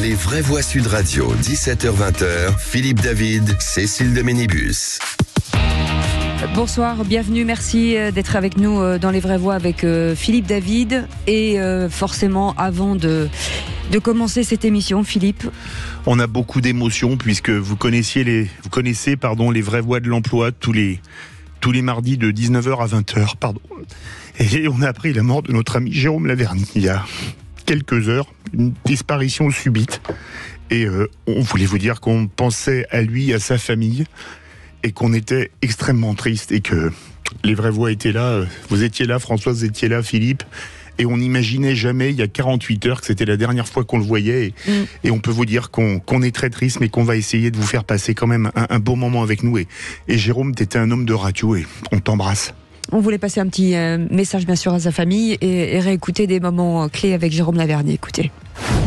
les Vraies Voix Sud Radio, 17h-20h, Philippe David, Cécile de Ménibus. Bonsoir, bienvenue, merci d'être avec nous dans les Vraies Voix avec Philippe David. Et forcément, avant de commencer cette émission, Philippe, on a beaucoup d'émotions puisque vous connaissez les Vraies Voix de l'emploi tous les mardis de 19h à 20h. Et on a appris la mort de notre ami Jérôme Laverny il y a quelques heures, une disparition subite. Et on voulait vous dire qu'on pensait à lui, à sa famille, et qu'on était extrêmement triste et que les Vraies Voix étaient là. Vous étiez là, Françoise, vous étiez là, Philippe. Et on n'imaginait jamais, il y a 48 heures, que c'était la dernière fois qu'on le voyait. Et on peut vous dire qu'on est très triste, mais qu'on va essayer de vous faire passer quand même un beau moment avec nous. Et Jérôme, t'étais un homme de radio et on t'embrasse. On voulait passer un petit message, bien sûr, à sa famille et réécouter des moments clés avec Jérôme Laverny. Écoutez.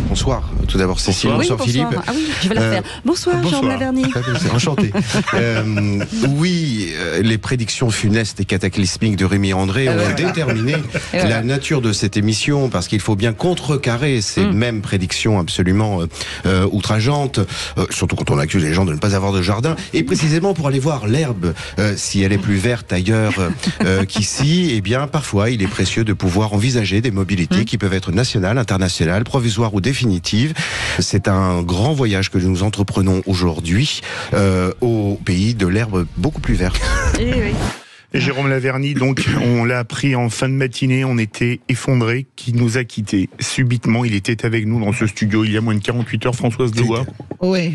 Bonsoir, tout d'abord Cécile, bonsoir Philippe. Ah oui, je vais la faire. Bonsoir. Jérôme Laverny. Enchanté. Les prédictions funestes et cataclysmiques de Rémi André ont déterminé la nature de cette émission, parce qu'il faut bien contrecarrer ces mêmes prédictions absolument outrageantes, surtout quand on accuse les gens de ne pas avoir de jardin, et précisément pour aller voir l'herbe, si elle est plus verte ailleurs qu'ici, eh bien parfois il est précieux de pouvoir envisager des mobilités qui peuvent être nationales, internationales, provisoires ou définitive. C'est un grand voyage que nous entreprenons aujourd'hui au pays de l'herbe beaucoup plus verte. Et Jérôme Laverny, donc, on l'a appris en fin de matinée, on était effondrés, qu'il nous a quittés subitement. Il était avec nous dans ce studio il y a moins de 48 heures, Françoise Deloire. Oui,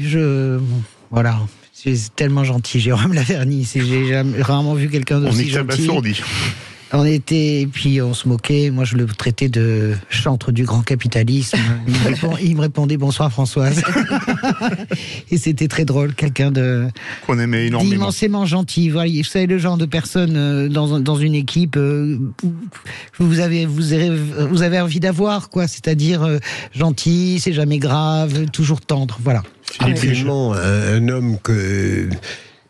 voilà. C'est tellement gentil, Jérôme Laverny. J'ai jamais rarement vu quelqu'un d'aussi gentil. On est abasourdi. Et puis on se moquait. Moi, je le traitais de chantre du grand capitalisme. Il me répondait bonsoir Françoise. Et c'était très drôle, quelqu'un qu'on aimait énormément, d'immensément gentil. Voilà, vous savez, le genre de personne dans une équipe vous avez envie d'avoir, quoi. C'est-à-dire gentil, c'est jamais grave, toujours tendre. Voilà. Absolument, un homme que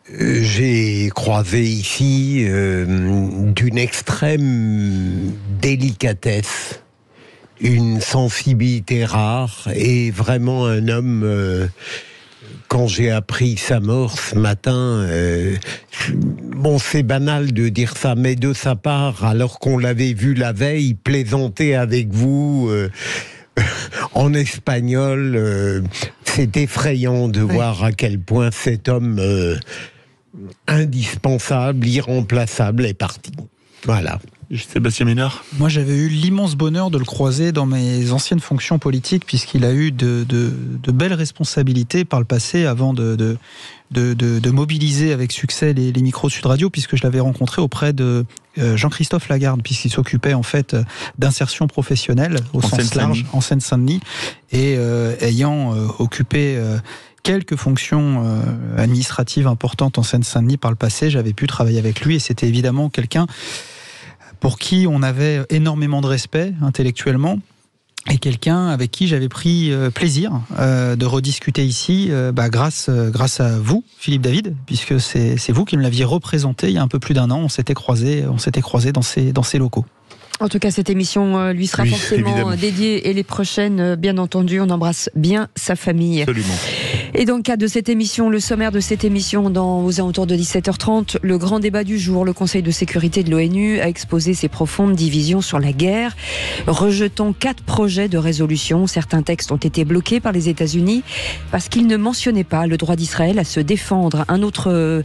j'ai croisé ici d'une extrême délicatesse, une sensibilité rare, et vraiment un homme, quand j'ai appris sa mort ce matin, c'est banal de dire ça, mais de sa part, alors qu'on l'avait vu la veille plaisanter avec vous en espagnol, c'est effrayant de voir à quel point cet homme indispensable, irremplaçable est parti. Voilà. Sébastien Ménard. Moi, j'avais eu l'immense bonheur de le croiser dans mes anciennes fonctions politiques, puisqu'il a eu de belles responsabilités par le passé avant de mobiliser avec succès les micros Sud Radio, puisque je l'avais rencontré auprès de Jean-Christophe Lagarde, puisqu'il s'occupait en fait d'insertion professionnelle au sens large en Seine-Saint-Denis, et ayant occupé quelques fonctions administratives importantes en Seine-Saint-Denis par le passé, j'avais pu travailler avec lui, et c'était évidemment quelqu'un pour qui on avait énormément de respect intellectuellement, et quelqu'un avec qui j'avais pris plaisir de rediscuter ici grâce à vous, Philippe David, puisque c'est vous qui me l'aviez représenté il y a un peu plus d'un an. On s'était croisés dans ces locaux. En tout cas, cette émission lui sera forcément évidemment dédiée, et les prochaines, bien entendu. On embrasse bien sa famille. Absolument. Et dans le cadre de cette émission, le sommaire de cette émission, aux alentours de 17h30, le grand débat du jour, le Conseil de sécurité de l'ONU a exposé ses profondes divisions sur la guerre, rejetant 4 projets de résolution. Certains textes ont été bloqués par les États-Unis parce qu'ils ne mentionnaient pas le droit d'Israël à se défendre. Un autre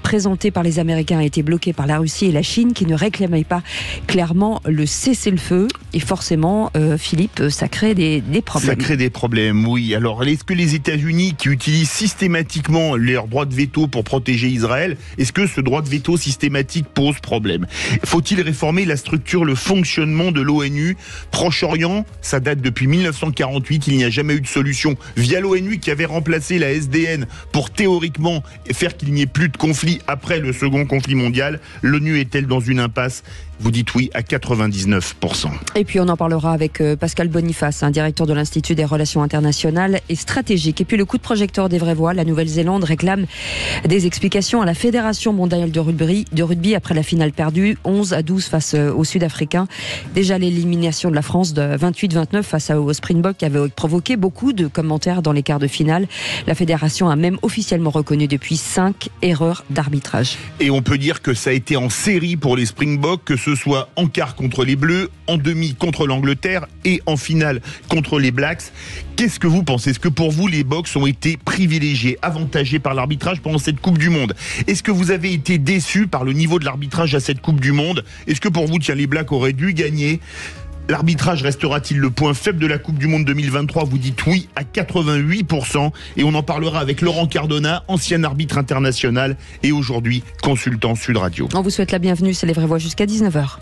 présenté par les Américains a été bloqué par la Russie et la Chine, qui ne réclamaient pas clairement le cessez-le-feu. Et forcément, Philippe, ça crée des problèmes. Ça crée des problèmes, oui. Alors, est-ce que les États-Unis, qui utilisent systématiquement leur droit de veto pour protéger Israël, est-ce que ce droit de veto systématique pose problème ? Faut-il réformer la structure, le fonctionnement de l'ONU ? Proche-Orient, ça date depuis 1948, il n'y a jamais eu de solution via l'ONU, qui avait remplacé la SDN pour théoriquement faire qu'il n'y ait plus de conflit après le second conflit mondial. L'ONU est-elle dans une impasse ? Vous dites oui à 99%. Et puis on en parlera avec Pascal Boniface, directeur de l'Institut des Relations Internationales et Stratégiques. Et puis le coup de projecteur projecteurs des vraies voix. La Nouvelle-Zélande réclame des explications à la Fédération mondiale de rugby après la finale perdue 11-12 face aux Sud-Africains. Déjà l'élimination de la France de 28-29 face aux Springboks avait provoqué beaucoup de commentaires dans les quarts de finale. La Fédération a même officiellement reconnu depuis 5 erreurs d'arbitrage. Et on peut dire que ça a été en série pour les Springboks, que ce soit en quart contre les Bleus, en demi contre l'Angleterre et en finale contre les Blacks. Qu'est-ce que vous pensez? Est-ce que pour vous, les Boks ont été privilégiés, avantagés par l'arbitrage pendant cette Coupe du Monde? Est-ce que vous avez été déçus par le niveau de l'arbitrage à cette Coupe du Monde? Est-ce que pour vous, les Blacks auraient dû gagner? L'arbitrage restera-t-il le point faible de la Coupe du Monde 2023? Vous dites oui à 88%. Et on en parlera avec Laurent Cardona, ancien arbitre international et aujourd'hui consultant Sud Radio. On vous souhaite la bienvenue, c'est Les Vraies Voix jusqu'à 19h.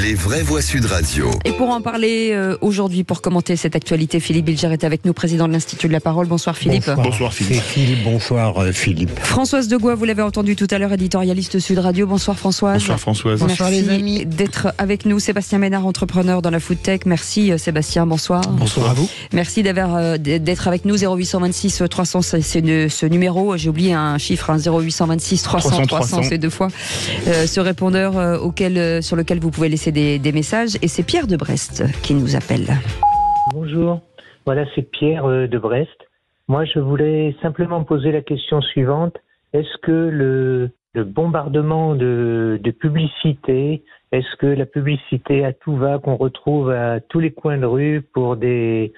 Les Vraies Voix Sud Radio. Et pour en parler aujourd'hui, pour commenter cette actualité, Philippe Bilger est avec nous, président de l'Institut de la Parole. Bonsoir Philippe. Bonsoir Philippe. Bonsoir Philippe. Françoise Degois, vous l'avez entendu tout à l'heure, éditorialiste Sud Radio. Bonsoir Françoise. Bonsoir Françoise. Bonsoir Merci les amis. d'être avec nous. Sébastien Ménard, entrepreneur dans la food tech. Merci Sébastien, bonsoir. Bonsoir à vous. Merci d'être avec nous. 0826 300, c'est ce numéro. J'ai oublié un chiffre, 0826 300, c'est 2 fois. Ce répondeur sur lequel vous pouvez laisser des messages. Et c'est Pierre de Brest qui nous appelle. Bonjour, voilà, c'est Pierre de Brest. Moi, je voulais simplement poser la question suivante. Est-ce que le bombardement de publicité, est-ce que la publicité à tout va qu'on retrouve à tous les coins de rue pour des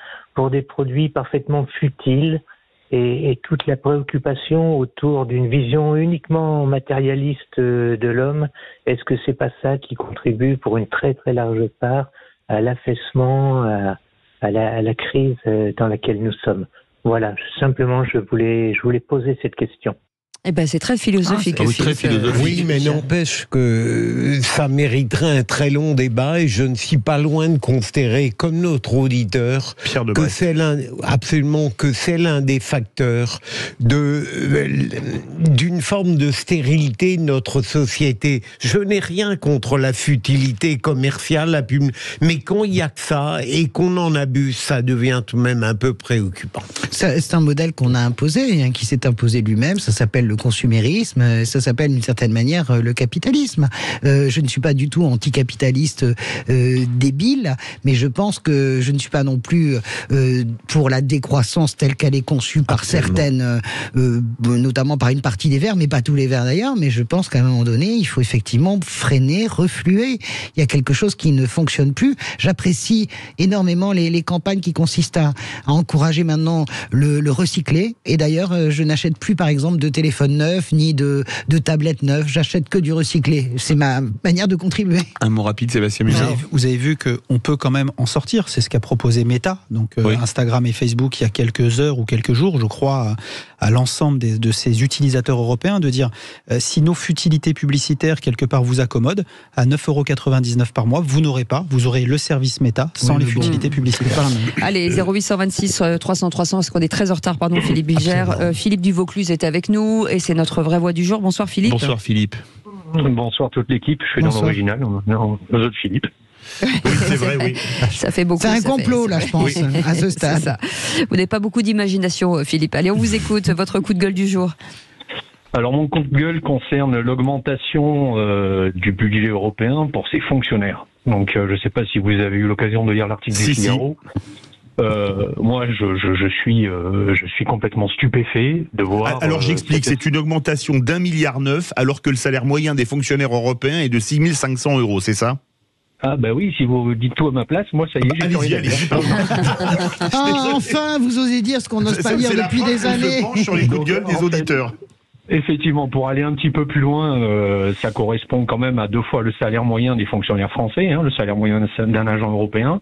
produits parfaitement futiles et toute la préoccupation autour d'une vision uniquement matérialiste de l'homme, est-ce que c'est pas ça qui contribue pour une très très large part à l'affaissement, à la crise dans laquelle nous sommes? Voilà, simplement je voulais poser cette question. Eh ben, c'est très philosophique. Très philosophique. Oui, mais n'empêche que ça mériterait un très long débat et je ne suis pas loin de considérer, comme notre auditeur, que c'est l'un des facteurs d'une forme de stérilité de notre société. Je n'ai rien contre la futilité commerciale, la pub, mais quand il y a que ça et qu'on en abuse, ça devient tout de même un peu préoccupant. C'est un modèle qu'on a imposé, qui s'est imposé lui-même. Ça s'appelle le consumérisme, ça s'appelle d'une certaine manière le capitalisme. Je ne suis pas du tout anticapitaliste débile, mais je pense que je ne suis pas non plus pour la décroissance telle qu'elle est conçue par certaines, notamment par une partie des Verts, mais pas tous les Verts d'ailleurs, mais je pense qu'à un moment donné, il faut effectivement freiner, refluer. Il y a quelque chose qui ne fonctionne plus. J'apprécie énormément les campagnes qui consistent à encourager maintenant le recycler, et d'ailleurs je n'achète plus par exemple de téléphone neuf ni de tablettes neuves, j'achète que du recyclé. C'est ma manière de contribuer. Un mot rapide, Sébastien Ménard. Vous avez vu qu'on peut quand même en sortir, c'est ce qu'a proposé Meta, donc oui. Instagram et Facebook il y a quelques heures ou quelques jours, je crois, à l'ensemble de ces utilisateurs européens, de dire si nos futilités publicitaires quelque part vous accommodent, à 9,99 € par mois, vous aurez le service Meta sans les futilités publicitaires. Allez, 0826 300 300, parce qu'on est très en retard, pardon Philippe Bilger. Philippe Duvaucluse est avec nous et c'est notre vraie voix du jour. Bonsoir Philippe. Bonsoir Philippe. Bonsoir toute l'équipe, je suis dans l'original, nos autres Philippe. Oui, c'est vrai, oui. Ça fait beaucoup. C'est un complot, là, je pense, à ce stade. Ça. Vous n'avez pas beaucoup d'imagination, Philippe. Allez, on vous écoute. Votre coup de gueule du jour. Alors, mon coup de gueule concerne l'augmentation du budget européen pour ses fonctionnaires. Donc, je ne sais pas si vous avez eu l'occasion de lire l'article du Figaro. Moi, je suis complètement stupéfait de voir. Alors j'explique, c'est une augmentation d'1,9 milliard, alors que le salaire moyen des fonctionnaires européens est de 6 500 €, c'est ça? Ah bah oui, si vous dites tout à ma place, moi ça y est, j'ai plus rien à dire. Enfin, vous osez dire ce qu'on n'ose pas dire depuis des années. Je penche sur les coups de gueule des auditeurs. Effectivement, pour aller un petit peu plus loin, ça correspond quand même à 2 fois le salaire moyen des fonctionnaires français, le salaire moyen d'un agent européen.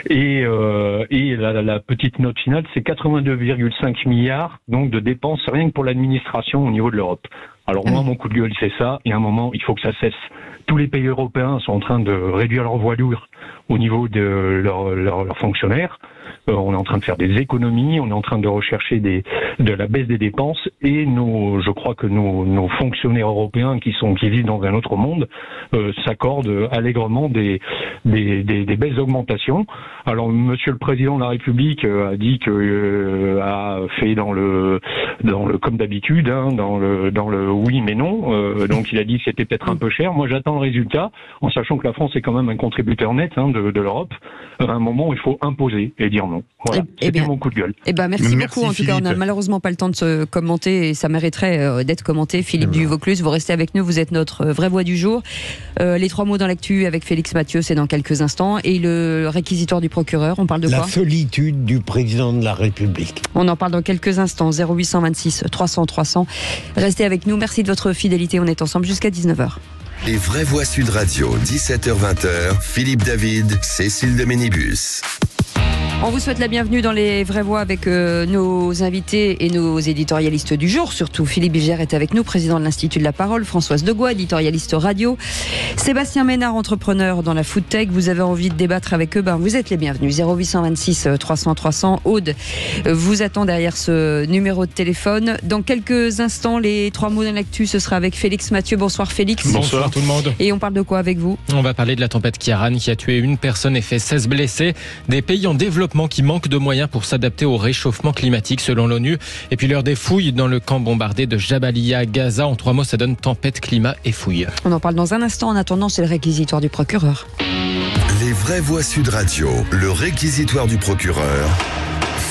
Et la petite note finale, c'est 82,5 milliards donc de dépenses rien que pour l'administration au niveau de l'Europe. Alors moi, mon coup de gueule, c'est ça. Il y a un moment, il faut que ça cesse. Tous les pays européens sont en train de réduire leur voilure au niveau de leurs fonctionnaires. On est en train de faire des économies, on est en train de rechercher de la baisse des dépenses, et je crois que nos fonctionnaires européens qui vivent dans un autre monde s'accordent allègrement des belles augmentations. Alors Monsieur le Président de la République a dit a fait dans le comme d'habitude, dans le oui mais non. Donc il a dit que c'était peut-être un peu cher. Moi j'attends le résultat, en sachant que la France est quand même un contributeur net de l'Europe. À un moment il faut imposer et dire non. Voilà, c'était mon coup de gueule. Merci beaucoup. En tout cas, on n'a malheureusement pas le temps de se commenter, et ça mériterait d'être commenté. Philippe Duvaucluse, vous restez avec nous, vous êtes notre vraie voix du jour. Les 3 mots dans l'actu avec Félix Mathieu, c'est dans quelques instants. Et le réquisitoire du procureur, on parle de quoi ? La solitude du président de la République. On en parle dans quelques instants. 0826 300 300. Restez avec nous, merci de votre fidélité, on est ensemble jusqu'à 19h. Les vraies voix Sud Radio, 17h-20h, Philippe David, Cécile de Ménibus. On vous souhaite la bienvenue dans les vraies voix avec nos invités et nos éditorialistes du jour. Surtout, Philippe Bilger est avec nous, président de l'Institut de la Parole. Françoise Degois, éditorialiste radio. Sébastien Ménard, entrepreneur dans la food tech. Vous avez envie de débattre avec eux, vous êtes les bienvenus. 0826 300 300. Aude vous attend derrière ce numéro de téléphone. Dans quelques instants, les 3 mots dans l'actu, ce sera avec Félix Mathieu. Bonsoir Félix. Bonsoir tout le monde. Et on parle de quoi avec vous ? On va parler de la tempête Ciarán qui a tué une personne et fait 16 blessés. Des pays en développement qui manquent de moyens pour s'adapter au réchauffement climatique selon l'ONU. Et puis l'heure des fouilles dans le camp bombardé de Jabalia, Gaza. En 3 mots, ça donne tempête, climat et fouilles. On en parle dans un instant. En attendant, c'est le réquisitoire du procureur. Les vraies voix Sud Radio, le réquisitoire du procureur.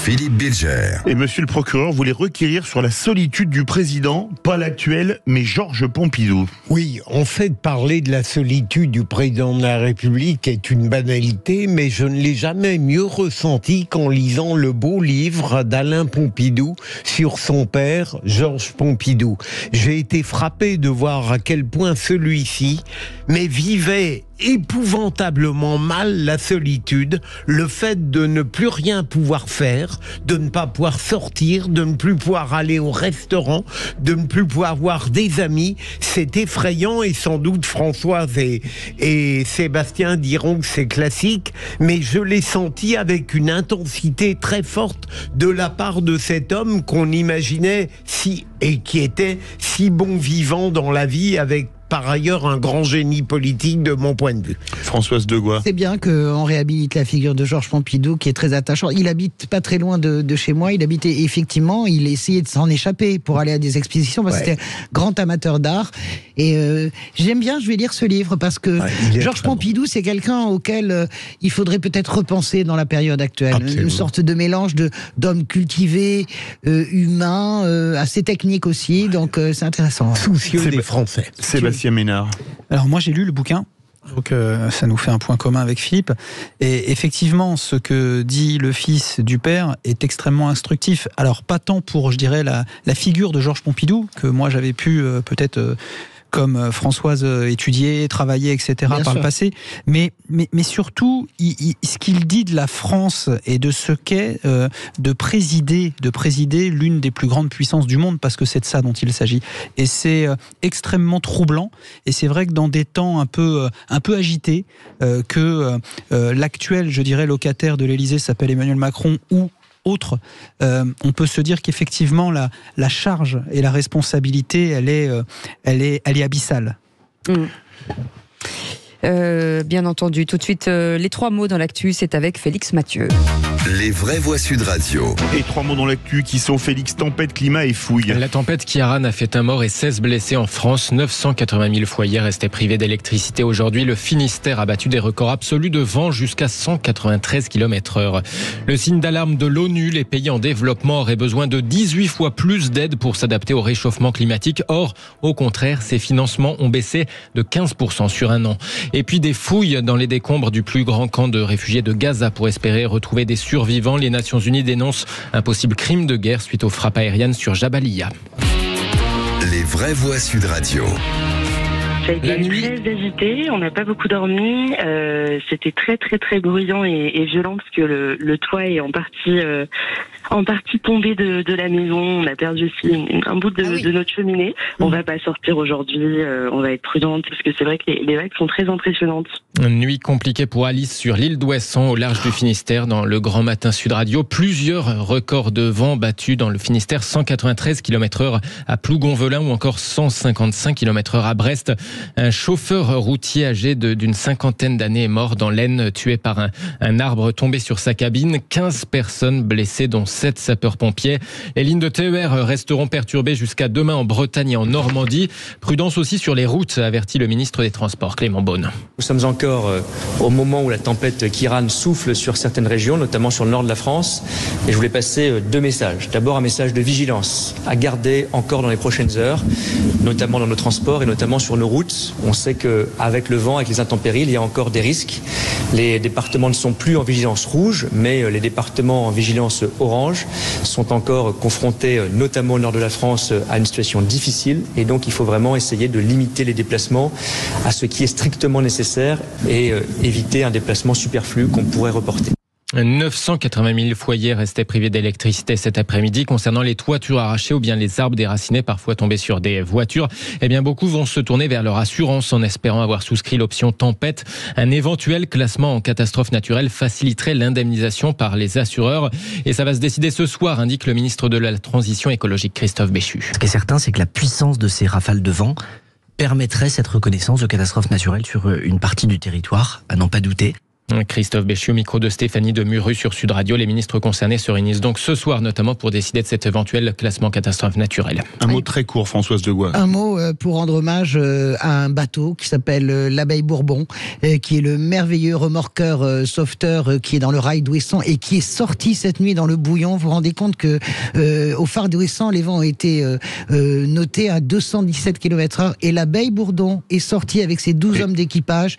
Philippe Bilger. Et monsieur le procureur voulait requérir sur la solitude du président, pas l'actuel, mais Georges Pompidou. Oui, en fait, parler de la solitude du président de la République est une banalité, mais je ne l'ai jamais mieux ressenti qu'en lisant le beau livre d'Alain Pompidou sur son père, Georges Pompidou. J'ai été frappé de voir à quel point celui-ci vivait épouvantablement mal la solitude, le fait de ne plus rien pouvoir faire, de ne pas pouvoir sortir, de ne plus pouvoir aller au restaurant, de ne plus pouvoir voir des amis. C'est effrayant, et sans doute Françoise et Sébastien diront que c'est classique, mais je l'ai senti avec une intensité très forte de la part de cet homme qu'on imaginait et qui était si bon vivant dans la vie, avec par ailleurs un grand génie politique de mon point de vue. Françoise Degois. C'est bien qu'on réhabilite la figure de Georges Pompidou, qui est très attachant. Il habite pas très loin de chez moi. Il habitait effectivement, il essayait de s'en échapper pour aller à des expositions, parce que c'était grand amateur d'art. Et j'aime bien, je vais lire ce livre, parce que Georges Pompidou, c'est quelqu'un auquel il faudrait peut-être repenser dans la période actuelle. Absolument. Une sorte de mélange d'hommes cultivés, humains, assez techniques aussi. Donc c'est intéressant. Soucieux des Français. Sébastien Ménard. Alors moi j'ai lu le bouquin, donc ça nous fait un point commun avec Philippe, et effectivement ce que dit le fils du père est extrêmement instructif. Alors pas tant pour, je dirais, la figure de Georges Pompidou, que moi j'avais pu peut-être comme Françoise étudier, travailler, etc. Bien par sûr. Le passé, mais surtout ce qu'il dit de la France et de ce qu'est de présider l'une des plus grandes puissances du monde, parce que c'est de ça dont il s'agit. Et c'est extrêmement troublant. Et c'est vrai que dans des temps un peu agités, que l'actuel, je dirais, locataire de l'Élysée s'appelle Emmanuel Macron ou autre, on peut se dire qu'effectivement la charge et la responsabilité, elle est abyssale. Bien entendu. Tout de suite, les 3 mots dans l'actu, c'est avec Félix Mathieu. Les vraies voix Sud Radio. Et 3 mots dans l'actu qui sont Félix, tempête, climat et fouille. La tempête Ciarán a fait un mort et 16 blessés en France. 980 000 foyers restaient privés d'électricité aujourd'hui. Le Finistère a battu des records absolus de vent jusqu'à 193 km/h. Le signe d'alarme de l'ONU, les pays en développement auraient besoin de 18 fois plus d'aide pour s'adapter au réchauffement climatique. Or, au contraire, ces financements ont baissé de 15% sur un an. Et puis des fouilles dans les décombres du plus grand camp de réfugiés de Gaza pour espérer retrouver des survivants. Les Nations Unies dénoncent un possible crime de guerre suite aux frappes aériennes sur Jabalia. Les vraies voix Sud Radio. Ça a été très agité, on n'a pas beaucoup dormi, c'était très très très bruyant et violent, parce que le toit est en partie en partie tombé de la maison. On a perdu aussi un bout de notre cheminée. On va pas sortir aujourd'hui. On va être prudente parce que c'est vrai que les vagues sont très impressionnantes. Une nuit compliquée pour Alice sur l'île d'Ouessant, au large du Finistère, dans le Grand Matin Sud Radio. Plusieurs records de vent battus dans le Finistère, 193 km/h à Plougonvelin ou encore 155 km/h à Brest. Un chauffeur routier âgé d'une cinquantaine d'années est mort dans l'Aisne, tué par un arbre tombé sur sa cabine. 15 personnes blessées, dont 7 sapeurs-pompiers. Les lignes de TER resteront perturbées jusqu'à demain en Bretagne et en Normandie. Prudence aussi sur les routes, avertit le ministre des Transports, Clément Beaune. Nous sommes encore au moment où la tempête Kiran souffle sur certaines régions, notamment sur le nord de la France. Et je voulais passer 2 messages. D'abord, un message de vigilance à garder encore dans les prochaines heures, notamment dans nos transports et notamment sur nos routes. On sait qu'avec le vent, avec les intempéries, il y a encore des risques. Les départements ne sont plus en vigilance rouge, mais les départements en vigilance orange sont encore confrontés, notamment au nord de la France, à une situation difficile. Et donc, il faut vraiment essayer de limiter les déplacements à ce qui est strictement nécessaire et éviter un déplacement superflu qu'on pourrait reporter. 980 000 foyers restaient privés d'électricité cet après-midi. Concernant les toitures arrachées ou bien les arbres déracinés, parfois tombés sur des voitures, eh bien beaucoup vont se tourner vers leur assurance en espérant avoir souscrit l'option tempête. Un éventuel classement en catastrophe naturelle faciliterait l'indemnisation par les assureurs. Et ça va se décider ce soir, indique le ministre de la Transition écologique, Christophe Béchu. Ce qui est certain, c'est que la puissance de ces rafales de vent permettrait cette reconnaissance de catastrophe naturelle sur une partie du territoire, à n'en pas douter. Christophe Béchu, au micro de Stéphanie Demuru sur Sud Radio. Les ministres concernés se réunissent donc ce soir, notamment pour décider de cet éventuel classement catastrophe naturelle. Un mot très court, Françoise Degois. Un mot pour rendre hommage à un bateau qui s'appelle l'Abeille Bourbon, qui est le merveilleux remorqueur sauveteur qui est dans le rail d'Ouessant et qui est sorti cette nuit dans le Bouillon. Vous vous rendez compte que au phare d'Ouessant, les vents ont été notés à 217 km/h et l'Abeille Bourbon est sorti avec ses 12 hommes d'équipage.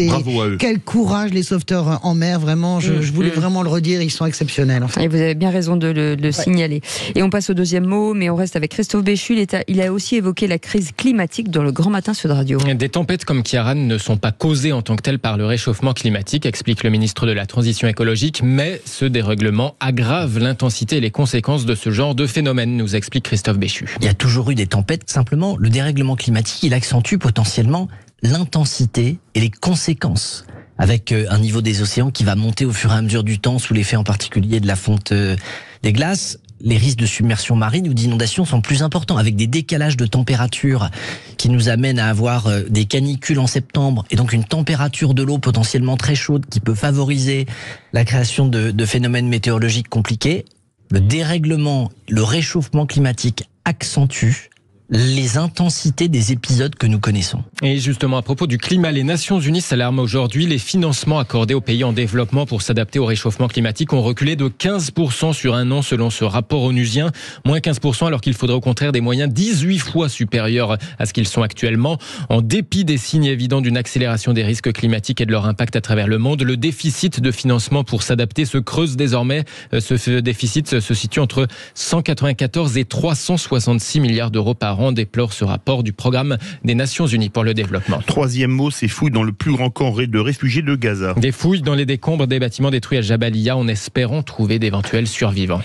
Bravo à eux. Quel courage les sauveteurs en mer, vraiment, je voulais vraiment le redire, ils sont exceptionnels. En fait. Et vous avez bien raison de le signaler. Et on passe au deuxième mot, mais on reste avec Christophe Béchu. Il a aussi évoqué la crise climatique dans le Grand Matin Sud Radio. Des tempêtes comme Kiaran ne sont pas causées en tant que telles par le réchauffement climatique, explique le ministre de la Transition écologique, mais ce dérèglement aggrave l'intensité et les conséquences de ce genre de phénomène, nous explique Christophe Béchu. Il y a toujours eu des tempêtes, simplement le dérèglement climatique, il accentue potentiellement l'intensité et les conséquences, avec un niveau des océans qui va monter au fur et à mesure du temps, sous l'effet en particulier de la fonte des glaces. Les risques de submersion marine ou d'inondation sont plus importants, avec des décalages de température qui nous amènent à avoir des canicules en septembre, et donc une température de l'eau potentiellement très chaude qui peut favoriser la création de phénomènes météorologiques compliqués. Le dérèglement, le réchauffement climatique accentue les intensités des épisodes que nous connaissons. Et justement, à propos du climat, les Nations Unies s'alarment aujourd'hui. Les financements accordés aux pays en développement pour s'adapter au réchauffement climatique ont reculé de 15% sur un an selon ce rapport onusien. Moins 15% alors qu'il faudrait au contraire des moyens 18 fois supérieurs à ce qu'ils sont actuellement. En dépit des signes évidents d'une accélération des risques climatiques et de leur impact à travers le monde, le déficit de financement pour s'adapter se creuse désormais. Ce déficit se situe entre 194 et 366 milliards d'euros par an, déplore ce rapport du programme des Nations Unies pour le développement. Troisième mot, c'est fouilles dans le plus grand camp de réfugiés de Gaza. Des fouilles dans les décombres des bâtiments détruits à Jabalia en espérant trouver d'éventuels survivants.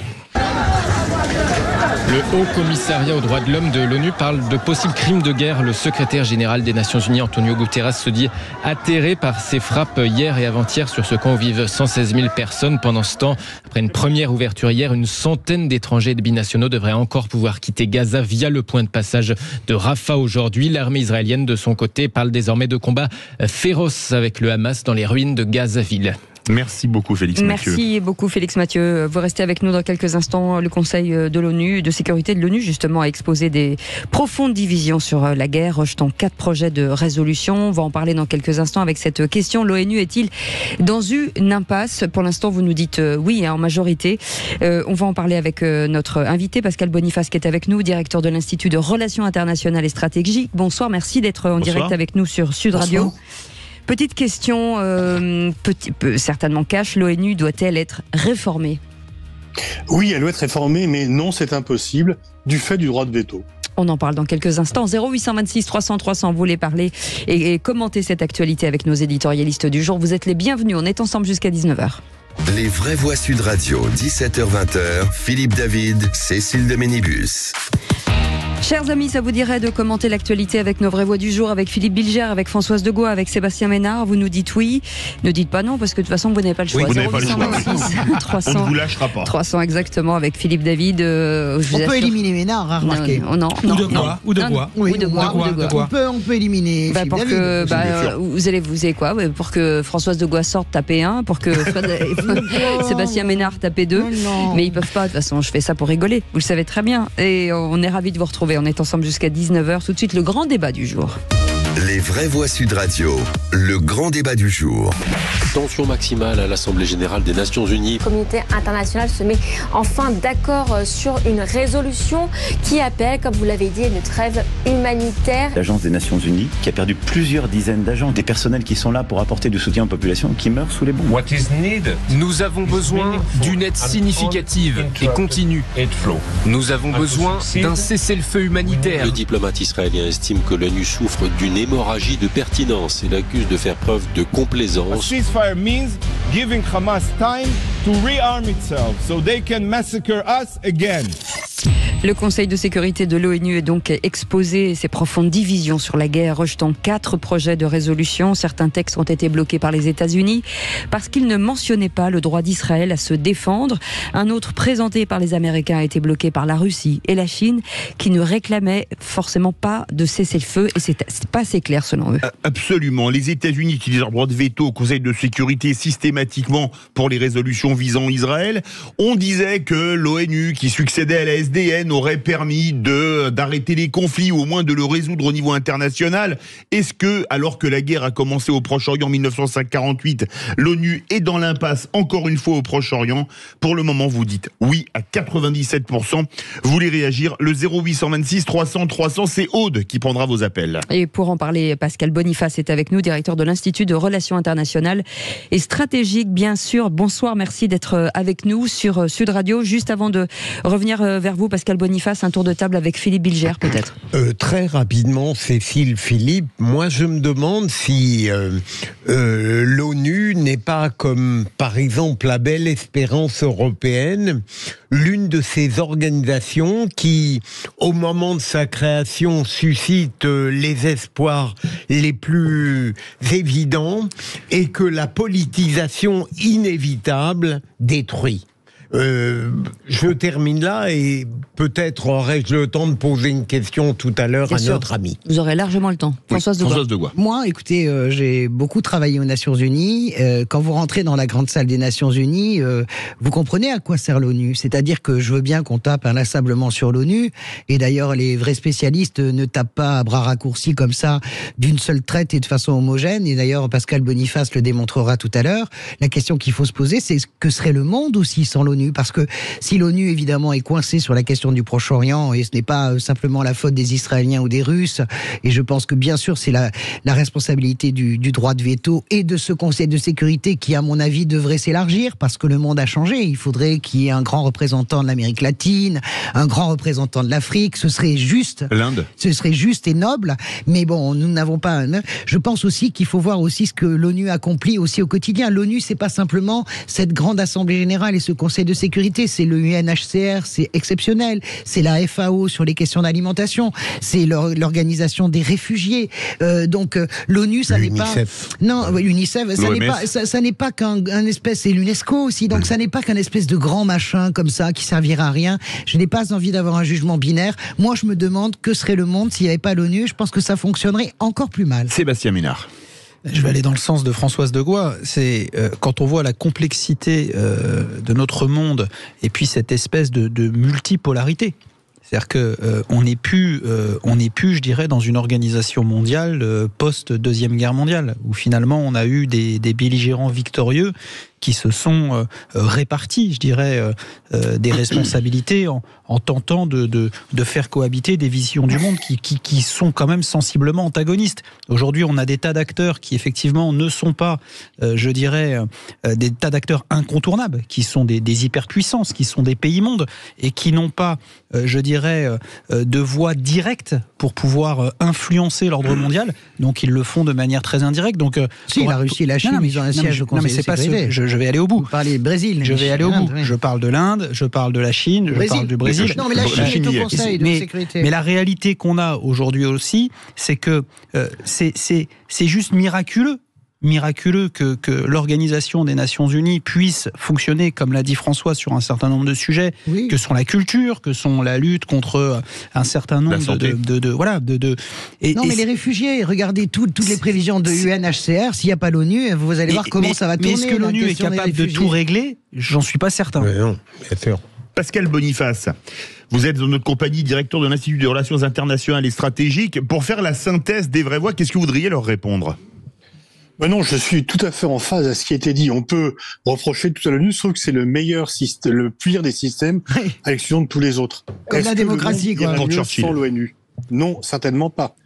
Le Haut Commissariat aux droits de l'homme de l'ONU parle de possibles crimes de guerre. Le secrétaire général des Nations Unies, Antonio Guterres, se dit atterré par ces frappes hier et avant-hier sur ce camp où vivent 116 000 personnes. Pendant ce temps, après une première ouverture hier, une centaine d'étrangers et de binationaux devraient encore pouvoir quitter Gaza via le point de passage de Rafah aujourd'hui. L'armée israélienne, de son côté, parle désormais de combats féroces avec le Hamas dans les ruines de Gazaville. Merci beaucoup Félix Mathieu. Merci beaucoup Félix Mathieu. Vous restez avec nous dans quelques instants. Le Conseil de l'ONU, de sécurité de l'ONU justement, a exposé des profondes divisions sur la guerre, rejetant 4 projets de résolution. On va en parler dans quelques instants avec cette question. L'ONU est-il dans une impasse? Pour l'instant, vous nous dites oui en majorité. On va en parler avec notre invité Pascal Boniface qui est avec nous, directeur de l'Institut de Relations internationales et stratégiques. Bonsoir, merci d'être en direct avec nous sur Sud Radio. Bonsoir. Petite question, certainement cash, l'ONU doit-elle être réformée? Oui, elle doit être réformée, mais non, c'est impossible, du fait du droit de veto. On en parle dans quelques instants. 0826 300 300, vous voulez parler et commenter cette actualité avec nos éditorialistes du jour. Vous êtes les bienvenus, on est ensemble jusqu'à 19h. Les vraies voix Sud Radio, 17h-20h, Philippe David, Cécile de Ménibus. Chers amis, ça vous dirait de commenter l'actualité avec nos vraies voix du jour, avec Philippe Bilger, avec Françoise Degois, avec Sébastien Ménard. Vous nous dites oui, ne dites pas non, parce que de toute façon, vous n'avez pas le choix. Oui, vous n'avez pas le choix. 300, on ne vous lâchera pas. 300 exactement avec Philippe David. On peut éliminer Ménard, hein, remarquez. Non. Ou de quoi. Oui, de quoi. On peut éliminer Philippe David. Vous savez quoi, pour que Françoise Degois sorte, tapez 1, pour que Sébastien Ménard tape 2. Mais ils peuvent pas, de toute façon, je fais ça pour rigoler. Vous le savez très bien. Et on est ravis de vous retrouver. On est ensemble jusqu'à 19h. Tout de suite, le grand débat du jour. Les vraies voix Sud Radio, le grand débat du jour. Tension maximale à l'Assemblée Générale des Nations Unies. La communauté internationale se met enfin d'accord sur une résolution qui appelle, comme vous l'avez dit, une trêve humanitaire. L'Agence des Nations Unies qui a perdu plusieurs dizaines d'agents, des personnels qui sont là pour apporter du soutien aux populations qui meurent sous les bombes. Nous avons besoin d'une aide significative et continue. Nous avons besoin d'un cessez-le-feu humanitaire. Le diplomate israélien estime que l'ONU souffre d'une hémorragie de pertinence et l'accuse de faire preuve de complaisance. Ceasefire means giving Hamas time to rearm itself so they can massacre us again. Le Conseil de sécurité de l'ONU est donc exposé ses profondes divisions sur la guerre, rejetant 4 projets de résolution. Certains textes ont été bloqués par les États-Unis parce qu'ils ne mentionnaient pas le droit d'Israël à se défendre. Un autre présenté par les Américains a été bloqué par la Russie et la Chine qui ne réclamaient forcément pas de cessez-le-feu et c'est pas assez clair selon eux. Absolument. Les États-Unis utilisent leur droit de veto au Conseil de sécurité systématiquement pour les résolutions visant Israël. On disait que l'ONU, qui succédait à la SDN, aurait permis d'arrêter les conflits ou au moins de le résoudre au niveau international. Est-ce que, alors que la guerre a commencé au Proche-Orient en 1948, l'ONU est dans l'impasse encore une fois au Proche-Orient? Pour le moment, vous dites oui à 97%. Vous voulez réagir? Le 0826 300 300, c'est Aude qui prendra vos appels. Et pour en parler, Pascal Boniface est avec nous, directeur de l'Institut de Relations Internationales et Stratégiques, bien sûr. Bonsoir, merci d'être avec nous sur Sud Radio. Juste avant de revenir vers vous, Pascal Boniface, un tour de table avec Philippe Bilger, peut-être. Très rapidement, Cécile, Philippe, moi je me demande si l'ONU n'est pas comme, par exemple, la Belle Espérance européenne, l'une de ces organisations qui, au moment de sa création, suscite les espoirs les plus évidents et que la politisation inévitable détruit. Je termine là et peut-être aurai-je le temps de poser une question tout à l'heure à notre ami. Vous aurez largement le temps. Françoise Degois. Moi, écoutez, j'ai beaucoup travaillé aux Nations Unies. Quand vous rentrez dans la grande salle des Nations Unies, vous comprenez à quoi sert l'ONU. C'est-à-dire que je veux bien qu'on tape inlassablement sur l'ONU. Et d'ailleurs, les vrais spécialistes ne tapent pas à bras raccourcis comme ça, d'une seule traite et de façon homogène. Et d'ailleurs, Pascal Boniface le démontrera tout à l'heure. La question qu'il faut se poser, c'est que serait le monde aussi sans l'ONU? Parce que si l'ONU, évidemment, est coincée sur la question du Proche-Orient, et ce n'est pas simplement la faute des Israéliens ou des Russes, et je pense que, bien sûr, c'est la responsabilité du droit de veto et de ce Conseil de sécurité qui, à mon avis, devrait s'élargir, parce que le monde a changé. Il faudrait qu'il y ait un grand représentant de l'Amérique latine, un grand représentant de l'Afrique. Ce serait juste. L'Inde. Ce serait juste et noble. Mais bon, nous n'avons pas... Je pense aussi qu'il faut voir aussi ce que l'ONU accomplit aussi au quotidien. L'ONU, c'est pas simplement cette grande assemblée générale et ce Conseil de sécurité, c'est le UNHCR, c'est exceptionnel, c'est la FAO sur les questions d'alimentation, c'est l'organisation des réfugiés. Donc l'ONU, ça n'est pas... Non, l'UNICEF, ça n'est pas qu'un espèce... C'est l'UNESCO aussi, donc ça n'est pas qu'un espèce de grand machin comme ça qui servira à rien. Je n'ai pas envie d'avoir un jugement binaire. Moi, je me demande que serait le monde s'il n'y avait pas l'ONU. Je pense que ça fonctionnerait encore plus mal. Sébastien Ménard. Je vais aller dans le sens de Françoise Degois. C'est quand on voit la complexité de notre monde et puis cette espèce de multipolarité. C'est-à-dire que on n'est plus, je dirais, dans une organisation mondiale post-Deuxième Guerre mondiale, où finalement on a eu des belligérants victorieux qui se sont répartis, je dirais, des responsabilités en tentant de faire cohabiter des visions du monde qui sont quand même sensiblement antagonistes. Aujourd'hui, on a des tas d'acteurs qui, effectivement, ne sont pas, je dirais, des tas d'acteurs incontournables, qui sont des hyperpuissances, qui sont des pays-mondes, et qui n'ont pas, je dirais, de voix directe pour pouvoir influencer l'ordre mondial. Donc ils le font de manière très indirecte. Donc si la Russie et la Chine, ils ont un siège au Conseil de sécurité. Je vais aller au bout. Vous parlez du Brésil. Je vais aller au bout. Je parle de l'Inde, je parle de la Chine, je parle du Brésil. Non, mais la Chine est au Conseil de sécurité. Mais la réalité qu'on a aujourd'hui aussi, c'est que c'est juste miraculeux que l'Organisation des Nations Unies puisse fonctionner, comme l'a dit François, sur un certain nombre de sujets, que sont la culture, que sont la lutte contre un certain nombre mais les réfugiés, regardez toutes les prévisions de UNHCR, s'il n'y a pas l'ONU, vous allez voir comment ça va tourner. Mais est-ce que l'ONU est capable de tout régler ? J'en suis pas certain. Mais non, bien sûr. Pascal Boniface, vous êtes dans notre compagnie, directeur de l'Institut des Relations Internationales et Stratégiques. Pour faire la synthèse des vraies voix, qu'est-ce que vous voudriez leur répondre ? Non, je suis tout à fait en phase à ce qui a été dit. On peut reprocher tout à l'ONU, je trouve que c'est le meilleur système, le pire des systèmes, à l'exclusion de tous les autres. Comme la démocratie, quoi. Pour Churchill. Sans l'ONU ? Non, certainement pas.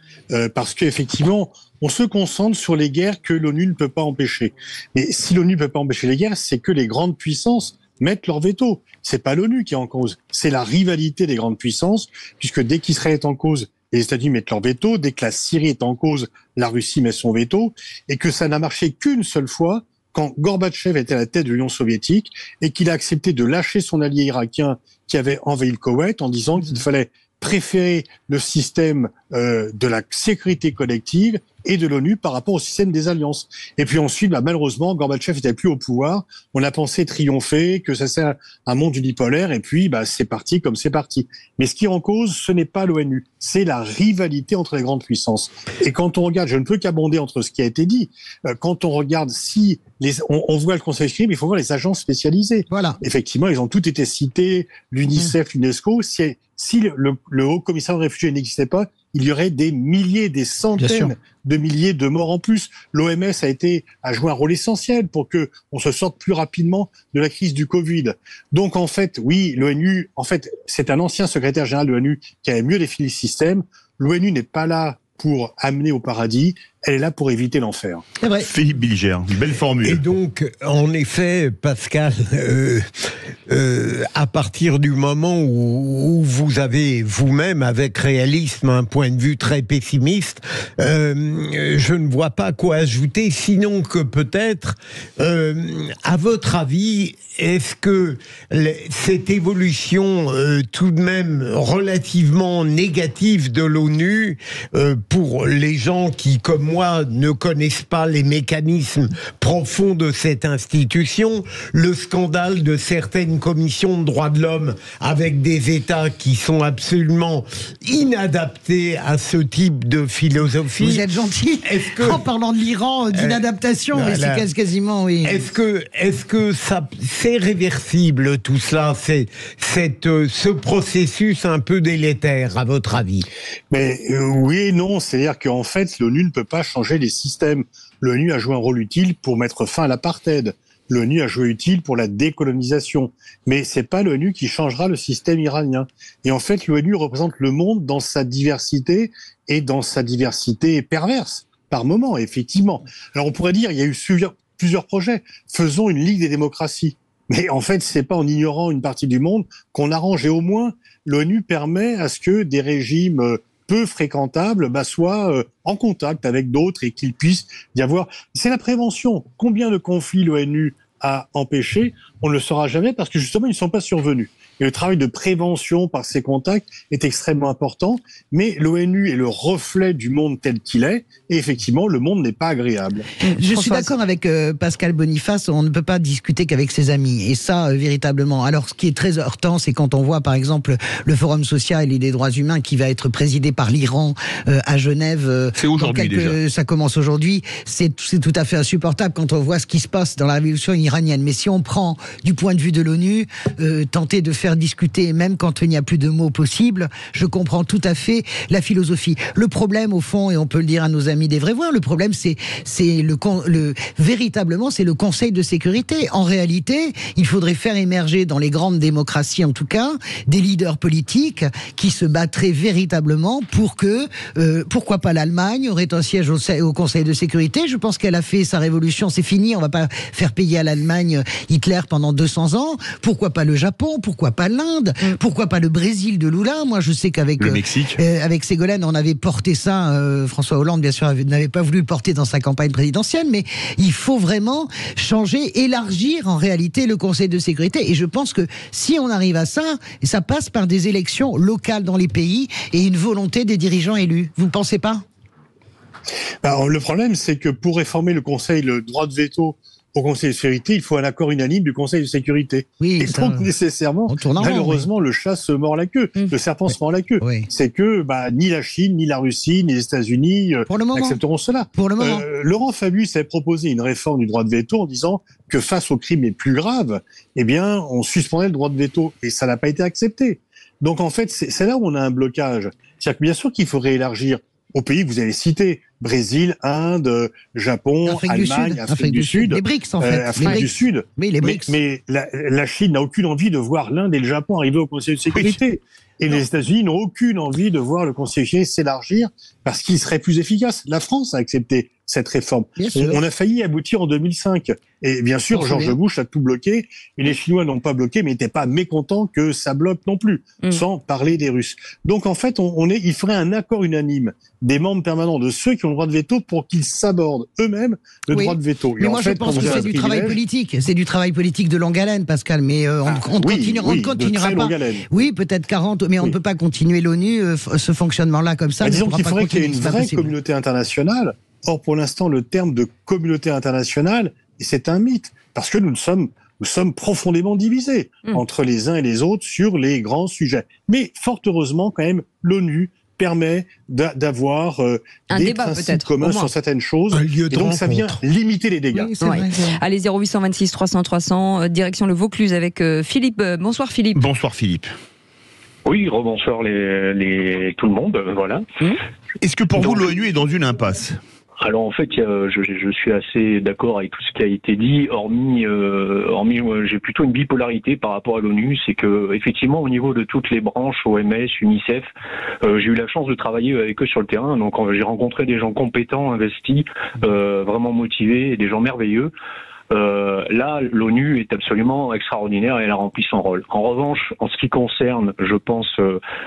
Parce qu'effectivement, on se concentre sur les guerres que l'ONU ne peut pas empêcher. Mais si l'ONU ne peut pas empêcher les guerres, c'est que les grandes puissances mettent leur veto. C'est pas l'ONU qui est en cause, c'est la rivalité des grandes puissances, puisque dès qu'Israël est en cause, les États-Unis mettent leur veto, dès que la Syrie est en cause, la Russie met son veto, et que ça n'a marché qu'une seule fois, quand Gorbatchev était à la tête de l'Union soviétique, et qu'il a accepté de lâcher son allié irakien qui avait envahi le Koweït en disant qu'il fallait préférer le système de la sécurité collective et de l'ONU par rapport au système des alliances. Et puis ensuite, malheureusement, Gorbatchev n'était plus au pouvoir. On a pensé triompher, que ça c'est un monde unipolaire, et puis c'est parti comme c'est parti. Mais ce qui est en cause, ce n'est pas l'ONU, c'est la rivalité entre les grandes puissances. Et quand on regarde, je ne peux qu'abonder entre ce qui a été dit, quand on regarde on voit le Conseil de sécurité, mais il faut voir les agences spécialisées. Voilà. Effectivement, ils ont toutes été cités, l'UNICEF, l'UNESCO. Si le Haut Commissariat aux réfugiés n'existait pas, il y aurait des milliers, des centaines de milliers de morts en plus. L'OMS a joué un rôle essentiel pour que on se sorte plus rapidement de la crise du Covid. Donc en fait, oui, l'ONU, c'est un ancien secrétaire général de l'ONU qui avait mieux défini le système. L'ONU n'est pas là pour amener au paradis, elle est là pour éviter l'enfer. C'est vrai. Philippe Bilger, une belle formule. Et donc, en effet, Pascal, à partir du moment où vous avez vous-même, avec réalisme, un point de vue très pessimiste, je ne vois pas quoi ajouter, sinon que peut-être, à votre avis, est-ce que cette évolution tout de même relativement négative de l'ONU, pour les gens qui, comme moi, ne connaissent pas les mécanismes profonds de cette institution, le scandale de certaines commissions de droits de l'homme avec des États qui sont absolument inadaptés à ce type de philosophie. Vous êtes gentil. En parlant de l'Iran, d'inadaptation, c'est quasiment, oui. Est-ce que ça, c'est réversible tout cela, ce processus un peu délétère, à votre avis? Mais oui et non, c'est-à-dire qu'en fait, l'ONU ne peut pas changer les systèmes. L'ONU a joué un rôle utile pour mettre fin à l'apartheid. L'ONU a joué utile pour la décolonisation. Mais c'est pas l'ONU qui changera le système iranien. Et en fait, l'ONU représente le monde dans sa diversité et dans sa diversité perverse, par moment, effectivement. Alors on pourrait dire, il y a eu plusieurs projets. Faisons une Ligue des démocraties. Mais en fait, c'est pas en ignorant une partie du monde qu'on arrange. Et au moins, l'ONU permet à ce que des régimes peu fréquentables soient en contact avec d'autres et qu'il puisse y avoir... C'est la prévention. Combien de conflits l'ONU a empêché? On ne le saura jamais parce que justement, ils ne sont pas survenus. Et le travail de prévention par ces contacts est extrêmement important, mais l'ONU est le reflet du monde tel qu'il est, et effectivement, le monde n'est pas agréable. Je suis d'accord avec Pascal Boniface, on ne peut pas discuter qu'avec ses amis, et ça, véritablement. Alors, ce qui est très heurtant, c'est quand on voit, par exemple, le Forum social et des droits humains qui va être présidé par l'Iran à Genève. C'est aujourd'hui déjà. Ça commence aujourd'hui. C'est tout à fait insupportable quand on voit ce qui se passe dans la révolution iranienne. Mais si on prend du point de vue de l'ONU, tenter de faire discuter, même quand il n'y a plus de mots possibles, je comprends tout à fait la philosophie. Le problème, au fond, et on peut le dire à nos amis des vrais voix, le problème, véritablement, c'est le Conseil de sécurité. En réalité, il faudrait faire émerger dans les grandes démocraties, en tout cas, des leaders politiques qui se battraient véritablement pour que, pourquoi pas l'Allemagne aurait un siège au Conseil de sécurité. Je pense qu'elle a fait sa révolution, c'est fini, on va pas faire payer à l'Allemagne Hitler pendant 200 ans. Pourquoi pas le Japon? Pourquoi pas l'Inde? Pourquoi pas le Brésil de Lula? Moi, je sais qu'avec le Mexique, avec Ségolène, on avait porté ça. François Hollande, bien sûr, n'avait pas voulu le porter dans sa campagne présidentielle, mais il faut vraiment changer, élargir en réalité le Conseil de sécurité. Et je pense que si on arrive à ça, et ça passe par des élections locales dans les pays et une volonté des dirigeants élus. Vous ne pensez pas? Alors, le problème, c'est que pour réformer le Conseil, le droit de veto au Conseil de sécurité, il faut un accord unanime du Conseil de sécurité. Oui, et donc, nécessairement, malheureusement, le chat se mord la queue, le serpent se mord la queue. C'est que ni la Chine, ni la Russie, ni les États-Unis n'accepteront cela. Pour le moment. Laurent Fabius avait proposé une réforme du droit de veto en disant que face aux crimes les plus graves, eh bien, on suspendait le droit de veto. Et ça n'a pas été accepté. Donc, en fait, c'est là où on a un blocage. C'est-à-dire que bien sûr qu'il faudrait élargir aux pays que vous avez cités, Brésil, Inde, Japon, Allemagne, Afrique du Sud. Les BRICS, en fait. Afrique du Sud. Oui, les BRICS. Mais la Chine n'a aucune envie de voir l'Inde et le Japon arriver au Conseil de sécurité. Et les États-Unis n'ont aucune envie de voir le Conseil de sécurité s'élargir parce qu'il serait plus efficace. La France a accepté cette réforme. On a failli aboutir en 2005. Et bien sûr, George Bush a tout bloqué. Et les Chinois n'ont pas bloqué, mais n'étaient pas mécontents que ça bloque non plus, sans parler des Russes. Donc, en fait, il faudrait un accord unanime des membres permanents de ceux qui ont le droit de veto pour qu'ils s'abordent eux-mêmes le droit de veto. Mais moi, je pense que c'est du travail politique. C'est du travail politique de longue haleine, Pascal. Mais on continuera pas. Oui, peut-être 40, mais on ne peut pas continuer l'ONU, ce fonctionnement-là comme ça. Disons qu'il faudrait qu'il y ait une vraie communauté internationale. Or, pour l'instant, le terme de communauté internationale, c'est un mythe, parce que nous sommes profondément divisés entre les uns et les autres sur les grands sujets. Mais fort heureusement, quand même, l'ONU permet d'avoir des principes communs sur certaines choses. Et donc, ça vient limiter les dégâts. Oui, allez, 0826 300 300, direction le Vaucluse avec Philippe. Bonsoir Philippe. Bonsoir Philippe. Oui, rebonsoir tout le monde, voilà. Est-ce que pour vous, l'ONU est dans une impasse ? Alors en fait, je suis assez d'accord avec tout ce qui a été dit, hormis j'ai plutôt une bipolarité par rapport à l'ONU, c'est que effectivement au niveau de toutes les branches, OMS, UNICEF, j'ai eu la chance de travailler avec eux sur le terrain, donc j'ai rencontré des gens compétents, investis, vraiment motivés, et des gens merveilleux. Là, l'ONU est absolument extraordinaire et elle a rempli son rôle. En revanche, en ce qui concerne, je pense,